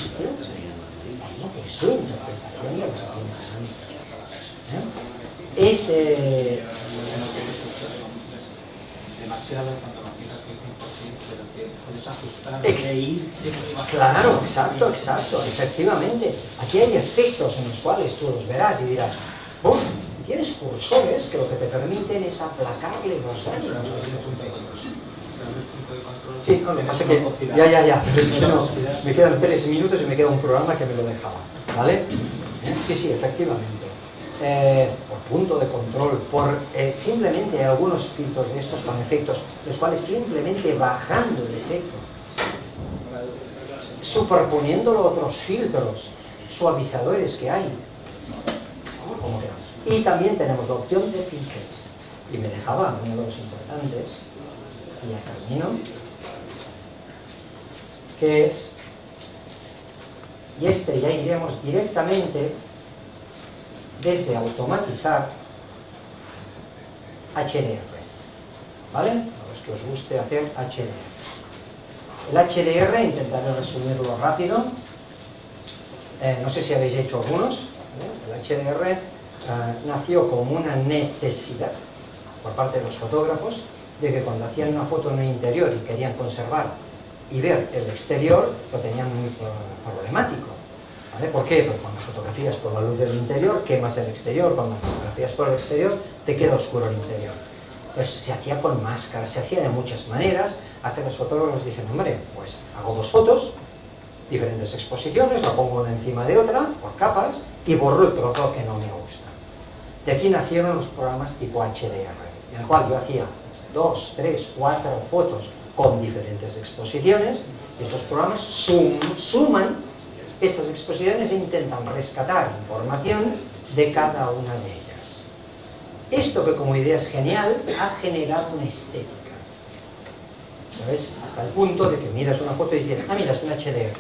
No, que es su interpretación y lo que tiene delante. Demasiado cuando lo miras que pero que puedes ajustar, Claro, exacto, efectivamente. Aquí hay efectos en los cuales tú los verás y dirás, ¡bum! Tienes cursores que lo que te permiten es aplacarle los ánimos a estos efectos. Sí, no, lo que pasa es que ya, pero es que no, me quedan 3 minutos y me queda un programa que me lo dejaba, ¿vale? Sí, efectivamente. Por punto de control, por simplemente algunos filtros de estos con efectos, los cuales simplemente bajando el efecto, superponiéndolo a otros filtros, suavizadores que hay, como queramos. Y también tenemos la opción de pincel. Y me dejaba uno de los importantes, y ya termino, que es, y este ya iremos directamente desde automatizar HDR, ¿vale? A los que os guste hacer HDR. El HDR, intentaré resumirlo rápido, no sé si habéis hecho algunos, el HDR nació como una necesidad por parte de los fotógrafos de que cuando hacían una foto en el interior y querían conservar y ver el exterior, lo tenían muy problemático. ¿Vale? ¿Por qué? Porque cuando fotografías por la luz del interior, quemas el exterior, cuando fotografías por el exterior, te queda oscuro el interior. Pues se hacía con máscaras, se hacía de muchas maneras, hasta que los fotógrafos dijeron, hombre, pues hago 2 fotos, diferentes exposiciones, la pongo una encima de otra, por capas, y borro el trozo que no me gusta. De aquí nacieron los programas tipo HDR, en el cual yo hacía 2, 3, 4 fotos con diferentes exposiciones, y estos programas suman estas exposiciones e intentan rescatar información de cada una de ellas. Esto, que como idea es genial, ha generado una estética. ¿Sabes? Hasta el punto de que miras una foto y dices, ah, mira, es un HDR.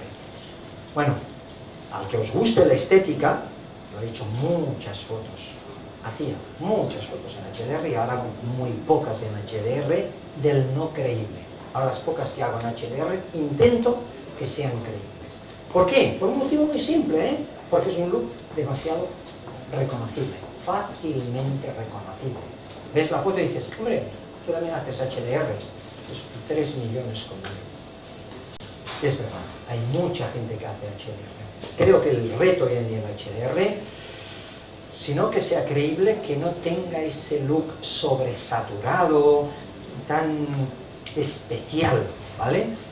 Bueno, al que os guste la estética, yo he hecho muchas fotos. Hacía muchas fotos en HDR y ahora muy pocas en HDR del no creíble. Ahora las pocas que hago en HDR intento que sean creíbles. ¿Por qué? Por un motivo muy simple, porque es un look demasiado reconocible, fácilmente reconocible. Ves la foto y dices, hombre, tú también haces HDRs, es 3 millones conmigo. Es verdad, hay mucha gente que hace HDR. Creo que el reto hoy en día del HDR, sino que sea creíble, que no tenga ese look sobresaturado, tan especial, ¿vale?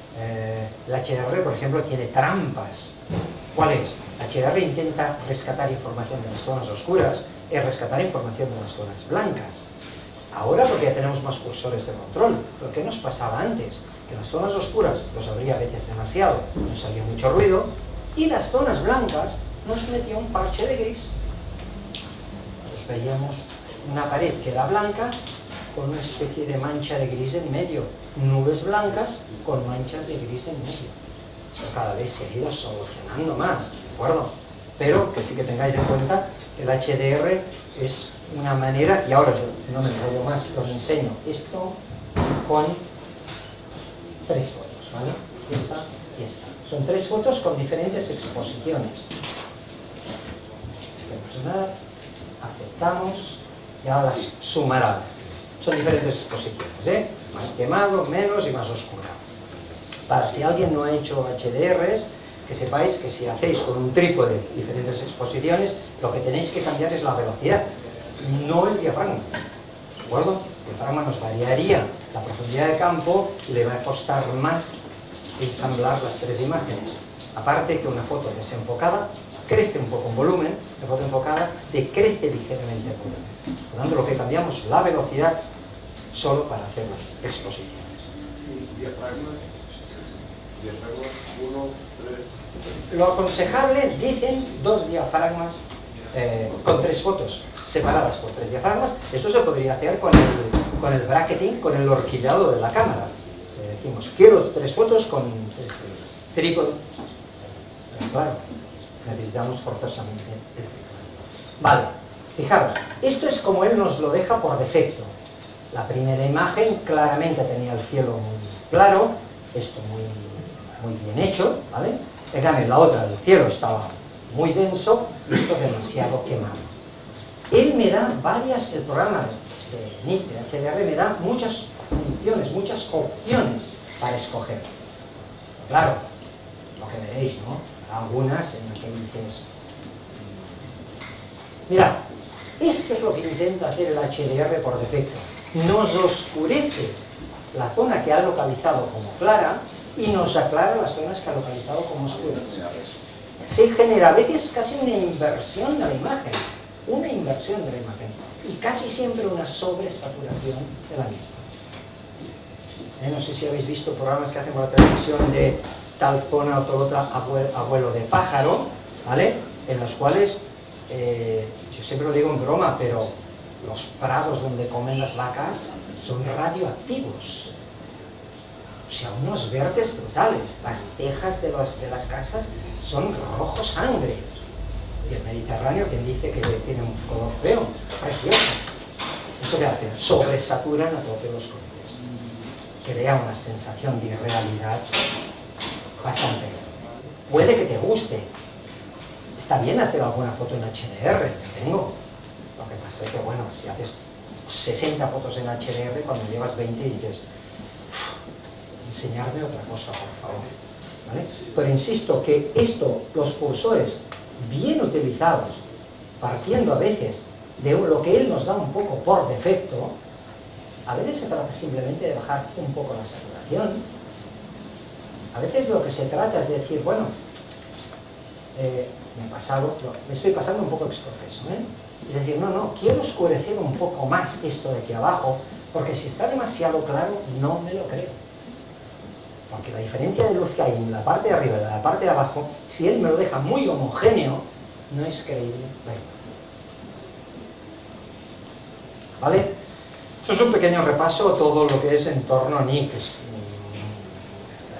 El HDR, por ejemplo, tiene trampas. ¿Cuál es? El HDR intenta rescatar información de las zonas oscuras y rescatar información de las zonas blancas. Ahora, porque ya tenemos más cursores de control, ¿pero qué nos pasaba antes? que las zonas oscuras los abría a veces demasiado, nos salía mucho ruido, y las zonas blancas nos metía un parche de gris. Entonces veíamos una pared que era blanca con una especie de mancha de gris en medio, nubes blancas con manchas de gris en medio. Eso cada vez se ha ido solucionando más, ¿de acuerdo? Pero que sí que tengáis en cuenta que el HDR es una manera, y ahora yo no me enrollo más, os enseño esto con 3 fotos, ¿vale? Esta y esta. Son 3 fotos con diferentes exposiciones. No pasa nada, aceptamos y ahora las sumará las 3. Son diferentes exposiciones, ¿eh? Más quemado, menos y más oscura. Para si alguien no ha hecho HDRs, que sepáis que si hacéis con un trípode diferentes exposiciones, lo que tenéis que cambiar es la velocidad, no el diafragma. ¿De acuerdo? El diafragma nos variaría la profundidad de campo y le va a costar más ensamblar las 3 imágenes. Aparte que una foto desenfocada crece un poco en volumen, la foto enfocada decrece ligeramente el volumen. Por lo tanto, lo que cambiamos es la velocidad solo para hacer las exposiciones. ¿Y diafragmas? Diafragmas 1, 3... Lo aconsejable, dicen, 2 diafragmas con 3 fotos separadas por 3 diafragmas. Eso se podría hacer con el bracketing, con el horquillado de la cámara. Decimos, quiero 3 fotos con 3 trípode. Pero claro, necesitamos forzosamente el trípode. Vale, fijaros, esto es como él nos lo deja por defecto. La primera imagen claramente tenía el cielo muy claro, esto muy bien hecho, ¿vale? En cambio, la otra, el cielo estaba muy denso, esto demasiado quemado. Él me da varias, el programa de NIC, de HDR, me da muchas funciones, muchas opciones para escoger. Claro, lo que veréis, ¿no? Algunas en las que dices, mirad, esto es lo que intenta hacer el HDR por defecto. Nos oscurece la zona que ha localizado como clara y nos aclara las zonas que ha localizado como oscuras. Se genera a veces casi una inversión de la imagen, y casi siempre una sobresaturación de la misma. No sé si habéis visto programas que hacen por la televisión de tal zona o tal otra, abuelo de pájaro, ¿vale? En los cuales, yo siempre lo digo en broma, pero los prados donde comen las vacas son radioactivos. O sea, unos verdes brutales. Las tejas de las casas son rojo sangre. Y el Mediterráneo, quien dice que tiene un color feo, precioso. ¿Eso qué hacen? Sobresaturan a tope los colores. Crea una sensación de irrealidad bastante grande. Puede que te guste. Está bien hacer alguna foto en HDR, que tengo. Lo que pasa es que, bueno, si haces 60 fotos en HDR, cuando llevas 20 dices, enseñarme otra cosa, por favor. ¿Vale? Pero insisto que esto, los cursores bien utilizados, partiendo a veces de lo que él nos da un poco por defecto, a veces se trata simplemente de bajar un poco la saturación. A veces lo que se trata es de decir, bueno, me estoy pasando un poco exprofeso, ¿eh? Es decir, no, quiero oscurecer un poco más esto de aquí abajo, porque si está demasiado claro, no me lo creo. Porque la diferencia de luz que hay en la parte de arriba y en la parte de abajo, si él me lo deja muy homogéneo, no es creíble la imagen. ¿Vale? Esto es un pequeño repaso a todo lo que es en torno a NIC.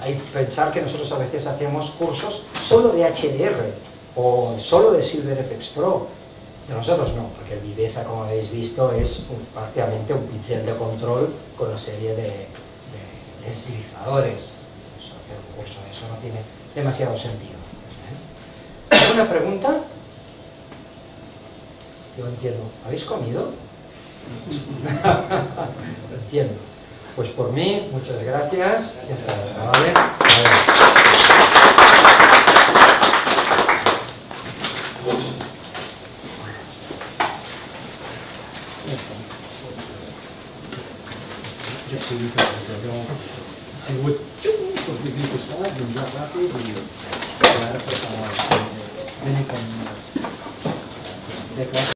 Hay que pensar que nosotros a veces hacemos cursos solo de HDR o solo de SilverFX Pro. De nosotros no, porque el Viveza, como habéis visto, es prácticamente un pincel de control con una serie de deslizadores. Hacer un curso de eso no tiene demasiado sentido. ¿Alguna pregunta? Yo entiendo. ¿Habéis comido? Entiendo. Pues por mí, muchas gracias. Ya está, ¿vale? Jo he sigut els vídeos costats, doncs ja ràpid i ara preparar el